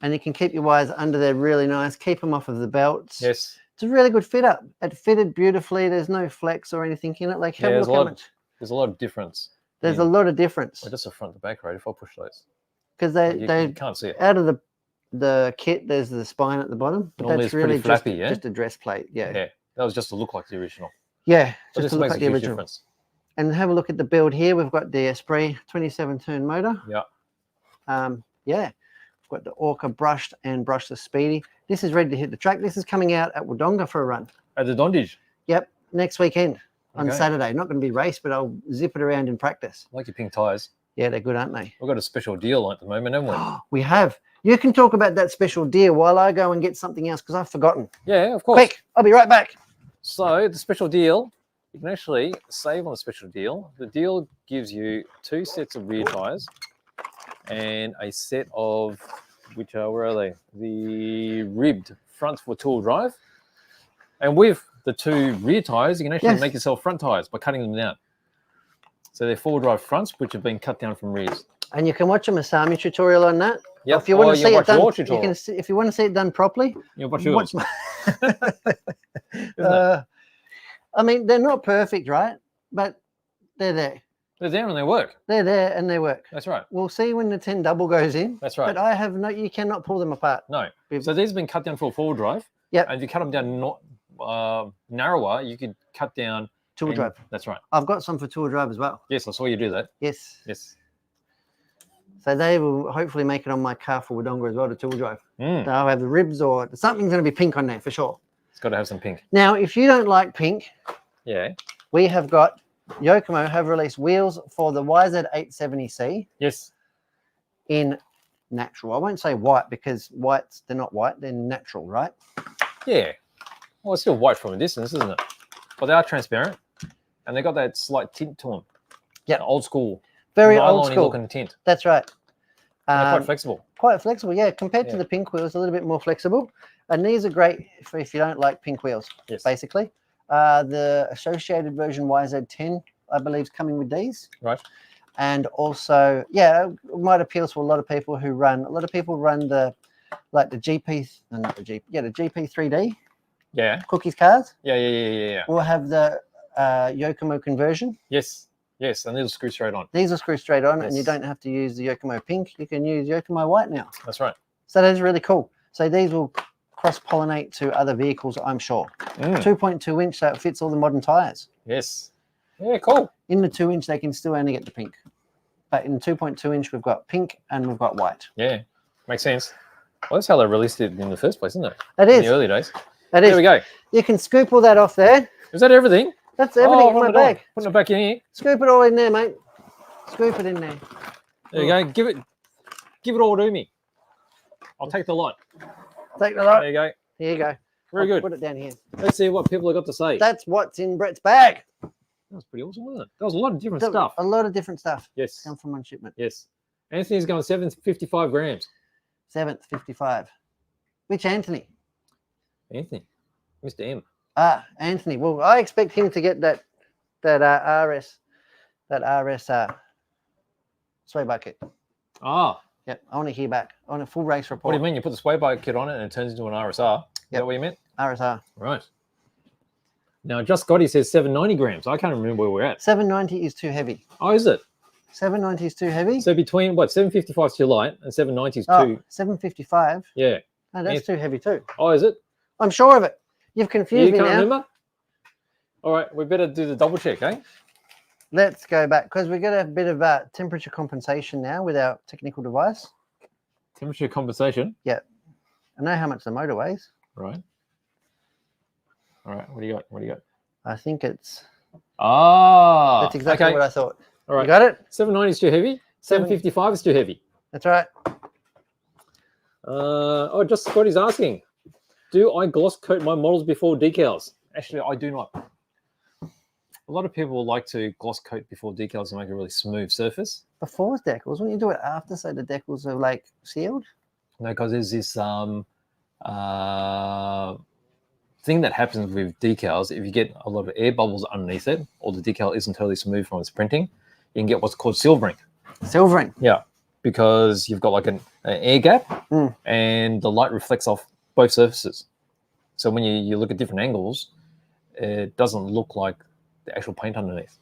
And you can keep your wires under there really nice. Keep them off of the belts. Yes. It's a really good fit up. It fitted beautifully. There's no flex or anything in it. Like, have a look how much. There's a lot of difference. There's a lot of difference. Just the front to back, right? If I push those. Because you can't see it. Out of the kit, there's the spine at the bottom. But normally that's really pretty flappy, just a dress plate. Yeah. Yeah. That was just to look like the original. Yeah. But just this to look makes like a the huge original. difference. And have a look at the build here. We've got the Esprit 27-turn motor. Yeah. Yeah. We've got the Orca brushed and brushless Speedy. This is ready to hit the track. This is coming out at Wodonga for a run. At the Dondage? Yep. Next weekend on Saturday. Not going to be race, but I'll zip it around in practice. Like your pink tyres. Yeah, they're good, aren't they? We've got a special deal at the moment, haven't we? We have. You can talk about that special deal while I go and get something else because I've forgotten. Yeah, of course. Quick, I'll be right back. So the special deal, you can actually save on the special deal. The deal gives you 2 sets of rear tires and a set of, which are, where are they? The ribbed fronts for two-wheel drive. And with the 2 rear tires, you can actually make yourself front tires by cutting them down. So they're 4-wheel drive fronts, which have been cut down from rears. And you can watch a Masami tutorial on that. Yeah. If you want to see it done, you can see, if you want to see it done properly, you watch my. I mean, they're not perfect, right? But they're there. They're there and they work. They're there and they work. That's right. We'll see when the 10 double goes in. That's right. But I have no. You cannot pull them apart. No. So these have been cut down for a 4-wheel drive. Yeah. And if you cut them down narrower, you could cut down 2-wheel drive. That's right. I've got some for 2-wheel drive as well. Yes, I saw you do that. Yes. Yes. So they will hopefully make it on my car for Wodonga as well, to 2-wheel drive. Mm. They'll have the ribs or something's going to be pink on there for sure. It's got to have some pink. Now, if you don't like pink, yeah, we have got Yokomo have released wheels for the YZ870C. Yes. In natural. I won't say white because whites, they're not white, they're natural, right? Yeah. Well, it's still white from a distance, isn't it? But they are transparent and they got that slight tint to them. Yeah. Old school. Very old school looking tint. That's right. And they're quite flexible. Quite flexible, yeah. Compared to the pink wheels, a little bit more flexible. And these are great for if you don't like pink wheels, basically. The associated version YZ10, I believe, is coming with these. Right. And also, yeah, it might appeal to a lot of people who run. A lot of people run the GP, not the GP, the GP3D. Yeah. Cookies cars. Yeah. We'll have the Yokomo conversion. Yes. Yes, and these will screw straight on. These will screw straight on, and you don't have to use the Yokomo pink. You can use Yokomo white now. That's right. So that is really cool. So these will cross-pollinate to other vehicles, I'm sure. 2.2 inch, so it fits all the modern tires. Yes. Yeah, cool. In the 2 inch, they can still only get the pink. But in 2.2 inch, we've got pink and we've got white. Yeah, makes sense. Well, that's how they released it in the first place, isn't it? It is. In the early days. It is. There we go. You can scoop all that off there. Is that everything? That's everything in my bag. Putting it back in here. Scoop it all in there, mate. Scoop it in there. There you go. Give it all to me. I'll take the lot. Take the lot. There you go. Here you go. Very good. Put it down here. Let's see what people have got to say. That's what's in Brett's bag. That was pretty awesome, wasn't it? That was a lot of different stuff. A lot of different stuff. Yes. Come from one shipment. Yes. Anthony's going 755 grams. 7th, 55. Which Anthony? Anthony. Mr. M. Anthony. Well, I expect him to get that RS sway bar kit. Ah. Yep. I want to hear back. I want a full race report. What do you mean? You put the sway bar kit on it and it turns into an RSR? Is that what you meant? RSR. Right. Now, Just Scotty says 790 grams. I can't remember where we're at. 790 is too heavy. Oh, is it? 790 is too heavy? So between, what, 755 is too light and 790 is too... 755? Yeah. No, that's too heavy too. Oh, is it? I'm sure of it. You've confused me now. You can't remember? All right, we better do the double check, eh? Let's go back because we're going to have a bit of temperature compensation now with our technical device. Temperature compensation? Yeah. I know how much the motor weighs. Right. All right, what do you got? What do you got? I think it's... Ah! That's exactly what I thought. All right. You got it? 790 is too heavy. 755 is too heavy. That's right. Just Scotty's asking, do I gloss coat my models before decals? Actually, I do not. A lot of people like to gloss coat before decals to make a really smooth surface. Before decals, wouldn't you do it after so the decals are like sealed? No, because there's this thing that happens with decals. If you get a lot of air bubbles underneath it, or the decal isn't totally smooth from its printing, you can get what's called silvering. Silvering? Yeah, because you've got like an air gap and the light reflects off both surfaces. So when you look at different angles, it doesn't look like the actual paint underneath.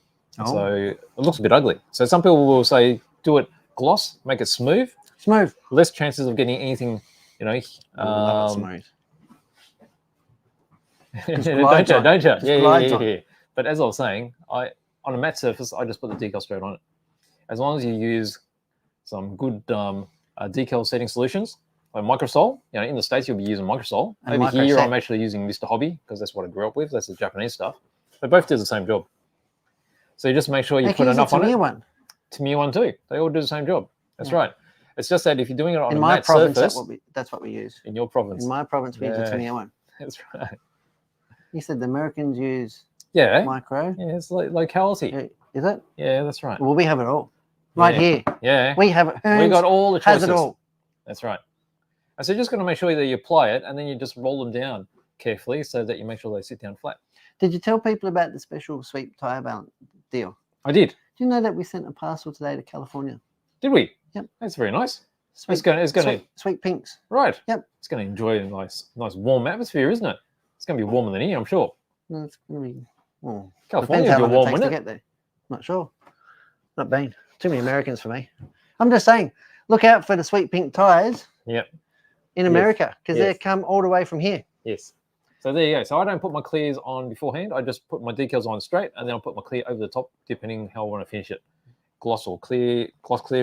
So it looks a bit ugly. So some people will say, do it gloss, make it smooth. Smooth. Less chances of getting anything, you know. Love it smooth. Don't you? Yeah. But as I was saying, on a matte surface, I just put the decal straight on it. As long as you use some good decal setting solutions, like Microsol. You know, in the States, you'll be using Microsol. Over here, I'm actually using Mr. Hobby because that's what I grew up with. That's the Japanese stuff. They both do the same job. So you just make sure you put enough on it. One. Tamiya one too. They all do the same job. That's Yeah. right. It's just that if you're doing it on In a my matte province, surface, that's what we use. in your province, In my province, we use the Yeah. Tamiya one. that's right. You said the Americans use Yeah, micro. yeah, it's like locality. Yeah, is it? Yeah, that's right. Well, we have it all. Right Yeah. here. Yeah, We have it. we Hearns got all the has choices. it all. That's right. And so you're just going to make sure that you apply it, and then you just roll them down carefully so that you make sure they sit down flat. Did you tell people about the special sweep tire balance deal? I did. Do you know that we sent a parcel today to California? Did we? Yep. That's very nice. Sweet, It's going to sweet pinks. right. Yep. It's going to enjoy a nice warm atmosphere, isn't it? It's going to be warmer than here, I'm sure. No, it's going to be. Well, California depends how will be long warm, it takes to wouldn't it? get there. Not sure. Not been. Too many Americans for me. I'm just saying, look out for the sweet pink tires Yep. in America because Yes. they come all the way from here. Yes. So there you go. So I don't put my clears on beforehand. I just put my decals on straight, and then I'll put my clear over the top, depending how I want to finish it. Gloss clear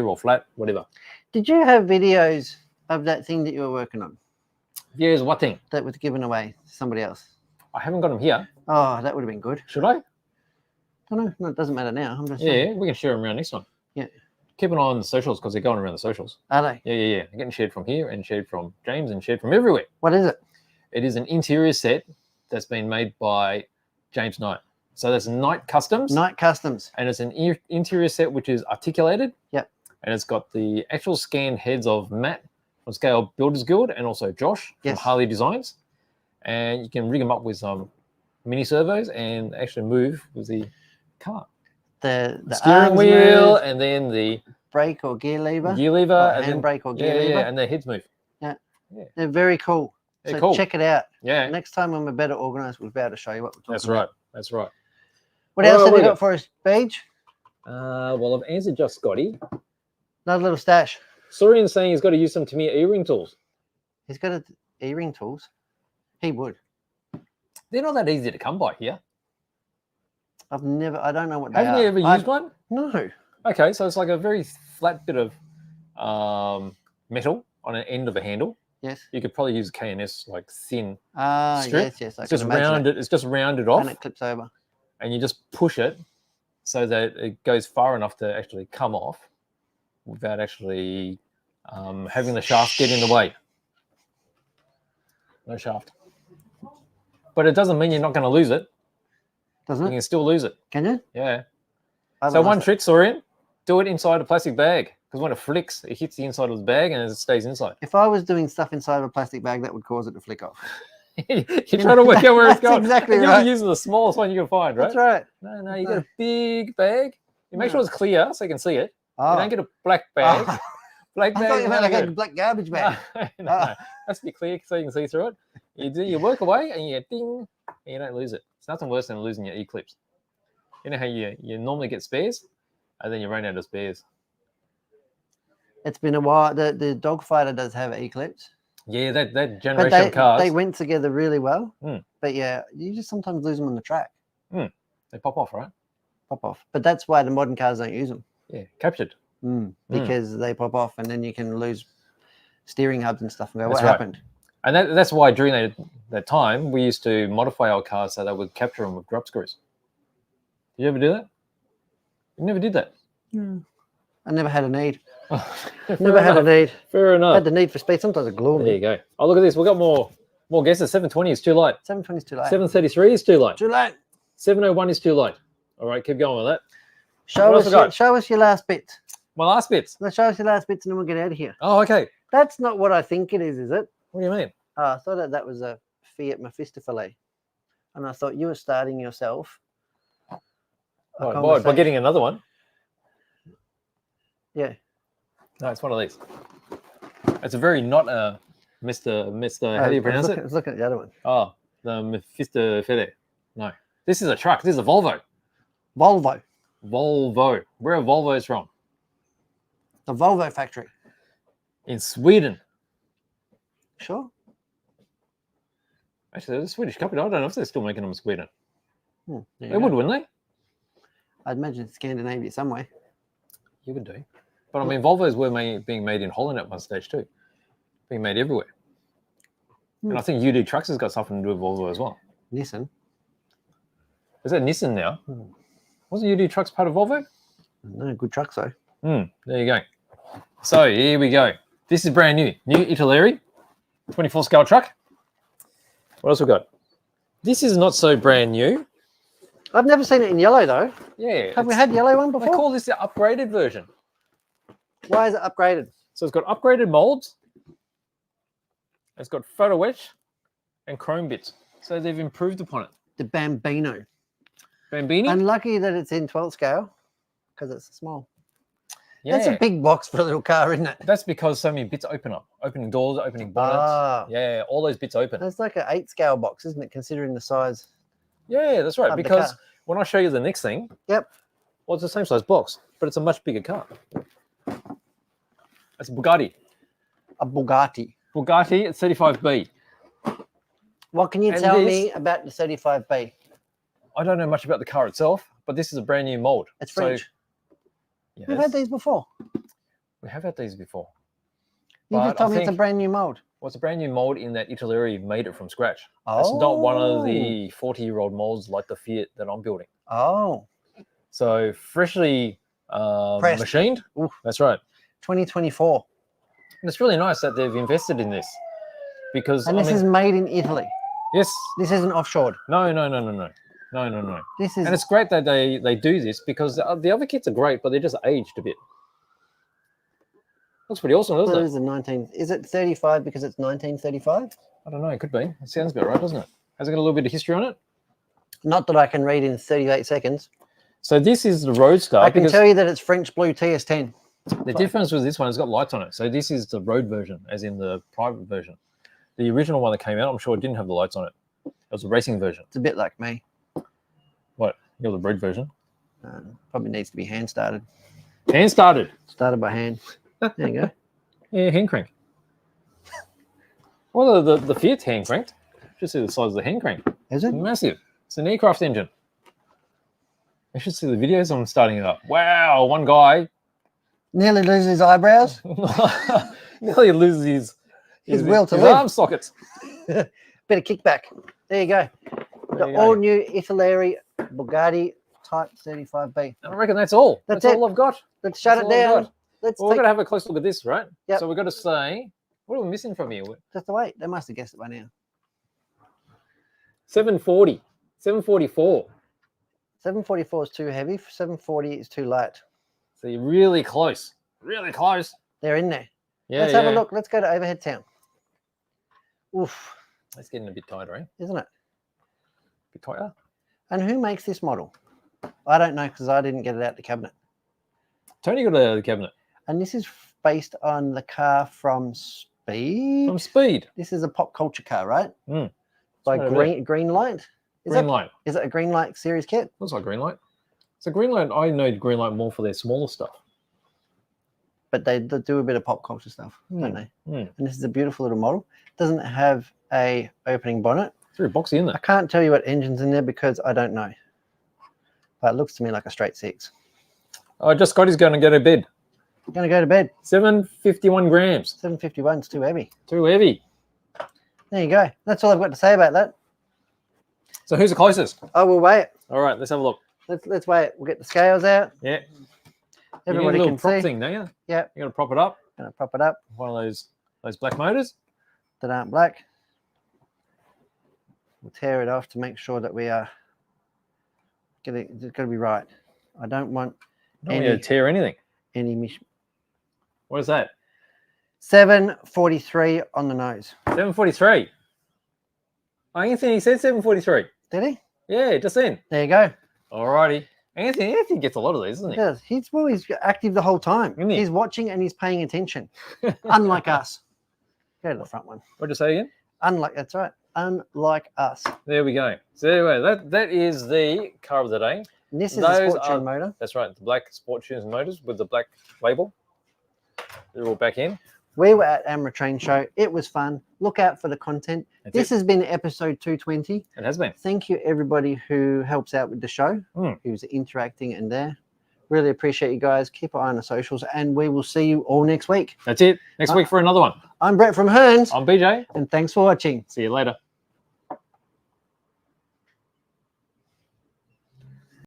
or flat, whatever. Did you have videos of that thing that you were working on Here's what thing. that was given away to somebody else? I haven't got them here. Oh, that would have been good. Should I? I don't know. No, it doesn't matter now. I'm just Yeah, saying. we can share them around next time. Yeah. Keep an eye on the socials because they're going around the socials. Are they? Yeah. They're getting shared from here and shared from James and shared from everywhere. What is it? It is an interior set that's been made by James Knight. So that's Knight Customs. Night Customs. And it's an interior set which is articulated. Yep. And it's got the actual scanned heads of Matt from Scale Builders Guild and also Josh from Yes. Harley Designs. And you can rig them up with some mini servos and actually move with the car. The steering arms wheel move, and then the brake or gear lever, gear lever or and then, handbrake or gear lever. and their heads move. They're very cool. They're So cool. check it out. Yeah, Next time when we're better organised, we'll be able to show you what we're talking that's about. right. That's right. What All else right, have what you do got for us, Beach? Well, I've answered just Scotty. Another little stash. Sorian's saying he's got to use some Tamiya earring tools. He's got earring tools. He would. They're not that easy to come by here. I don't know what they Haven't are. you ever used one? No. Okay, so it's like a very flat bit of metal on an end of a handle. Yes. You could probably use K&S like thin. Yes. Strip. I It's can just imagine rounded. It's just rounded off, and it clips over. and you just push it so that it goes far enough to actually come off without actually having the shaft get in the way. No shaft. But it doesn't mean you're not going to lose it. Doesn't You it? can still lose it. Can you? Yeah. I So haven't one lost it. trick, Sorian, do it inside a plastic bag because when it flicks, it hits the inside of the bag and it stays inside. If I was doing stuff inside of a plastic bag, that would cause it to flick off. You're trying to work out where it's That's going. exactly and right. You're using the smallest one you can find, right? That's right. No, you get a big bag. You make No. sure it's clear so you can see it. Oh. You don't get a black bag. Oh. Black I bag. thought you meant no like a good. black garbage bag. No. Has to be clear so you can see through it. You do your work away and you get ding and you don't lose it. It's nothing worse than losing your E-clips. You know how you normally get spares and then you run out of spares. It's been a while. The Dogfighter does have E-clips. Yeah, that But generation of cars, they went together really well. Mm. But yeah, you just sometimes lose them on the track. they pop off, right? Pop off. But that's why the modern cars don't use them. Yeah, captured. Because they pop off and then you can lose steering hubs and stuff and go, That's what right. happened? And that's why during that time, we used to modify our cars so that would capture them with drop screws. Did you ever do that? You never did that. I never had a need. Fair Never had a enough. need. Fair enough. Had the need for speed. Sometimes it glue There you me. go. Oh, look at this. We've got more guesses. 720 is too light. 720 is too late. 733 is too light. Too late. 701 is too light. All right, keep going with that. Show What else us, we got? show us your last bit. My last bits. Let's show us your last bits and then we'll get out of here. Oh, okay. That's not what I think it is it? What do you mean? Oh, I thought that was a Fiat Mephistophilly. And I thought you were starting yourself. a By conversation. getting another one. Yeah. No, it's one of these. It's a very not Mr. How do you pronounce it? I was looking at the other one. Oh, the Mephistophilly. No, this is a truck. This is a Volvo. Volvo. Volvo. Where are Volvos from? The Volvo factory. In Sweden. Sure. Actually, they're a Swedish company. I don't know if they're still making them in Sweden. There you They go. would, wouldn't they? I'd imagine Scandinavia somewhere. You would do. But I mean, Volvos were being made in Holland at one stage too. Being made everywhere. And I think UD Trucks has got something to do with Volvo as well. Nissan. Is that Nissan now? Wasn't UD Trucks part of Volvo? No, good truck, though. There you go. So here we go. This is brand new. New Italeri, 24 scale truck. What else we got? This is not so brand new. I've never seen it in yellow, though. Yeah. Have we had yellow one They before? call this the upgraded version. Why is it upgraded? So it's got upgraded molds. It's got photo etch and chrome bits. So they've improved upon it. The Bambino. Bambini? And lucky that it's in 12 scale because it's small. Yeah. That's a big box for a little car, isn't it? That's because so many bits open up. Opening doors, opening bonnets. Ah. Yeah, all those bits open. That's like an 8 scale box, isn't it? Considering the size. Yeah, that's right. of the Because car. when I show you the next thing, Yep. well, it's the same size box, but it's a much bigger car. It's a Bugatti. A Bugatti. Bugatti at 35B. What can you And tell this- me about the 35B? I don't know much about the car itself, but this is a brand new mold. It's French. Yes, We've had these before. we have had these before. You But just told I me it's a think- brand new mold. Well, it's a brand new mold in that Italeri made it from scratch. It's not one of the 40-year-old molds like the Fiat that I'm building. Oh, So freshly Pressed. machined. Oof. That's right. 2024. And it's really nice that they've invested in this because And I this mean, is made in Italy. yes, This isn't offshored. no. This is And it's great that they do this because the other kits are great, but they're just aged a bit. Looks pretty awesome, well, doesn't it it? is a 19. Is it 35 because it's 1935? I don't know. It could be. It sounds about right, doesn't it? Has it got a little bit of history on it? Not that I can read in 38 seconds. So this is the Roadster. I can because tell you that it's French Blue TS10. the difference with this one, it's got lights on it. So this is the road version, as in the private version. The original one that came out, I'm sure it didn't have the lights on it. It was a racing version. It's a bit like me. What? You're the road version. Probably needs to be hand started. Hand started. Started by hand. There you go. Yeah, hand crank. Well, the Fiat's hand cranked. Just see the size of the hand crank. Is it? Massive. It's an aircraft engine. You should see the videos on starting it up. Wow, one guy Nearly loses his eyebrows. nearly loses His will to his live. arm sockets. Bit of kickback. There you go. There The you go. all-new Italeri Bugatti Type 35B. I reckon that's all. That's That's it. all I've got. Let's shut That's it all I've down. got. Let's Well, we're take going to have a close look at this, right? Yep. So we've got to say, what are we missing from here? just wait. They must have guessed it by now. 740, 744. 744 is too heavy. 740 is too light. So you're really close. Really close. They're in there. Yeah, Let's have a look. Let's go to Overhead Town. Oof, It's getting a bit tighter, eh? isn't it? Bit tighter. And who makes this model? I don't know because I didn't get it out the cabinet. Tony got it out of the cabinet. And this is based on the car from Speed. From Speed. This is a pop culture car, right? Mm. By That's right, Green Light. Green light. Is it a Green Light series kit? Looks like green light. So green light, I know green light more for their smaller stuff. But they do a bit of pop culture stuff, don't they? Mm. And this is a beautiful little model. Doesn't have a opening bonnet. It's very boxy, isn't I it? can't tell you what engine's in there because I don't know. But it looks to me like a straight 6. Oh, just Scotty's going to go to bed. I'm going to go to bed. 751 grams. 751 is too heavy. Too heavy. There you go. That's all I've got to say about that. So who's the closest? I will weigh it. All right, let's have a look. Let's weigh it. We'll get the scales out. Yeah. Everybody you need a can little prop see. thing, don't you? Yeah. You're going to prop it up. Going to prop it up. One of those black motors. That aren't black. We'll tear it off to make sure that we are it's got to be right. I don't want Don't want you to tear anything. any mish. What is that? 743 on the nose. 743. Oh, Anthony said 743. Did he? Yeah, just then. There you go. All righty. Anthony gets a lot of these, doesn't he? Yes, he's active the whole time. Isn't he? He's watching and he's paying attention. Unlike us. Go to the front one. What'd you say again? That's right. Unlike us. There we go. So anyway, that is the car of the day. And this is Those the sport are- tune motor. That's right. The black Sport Tunes motors with the black label. They're all back in. We were at Amra Train Show. It was fun. Look out for the content. That's This it. has been episode 220. It has been. Thank you, everybody who helps out with the show, who's interacting and there. Really appreciate you guys. Keep an eye on the socials, and we will see you all next week. That's it. Next week for another one. I'm Brett from Hearns, I'm BJ. and thanks for watching. See you later.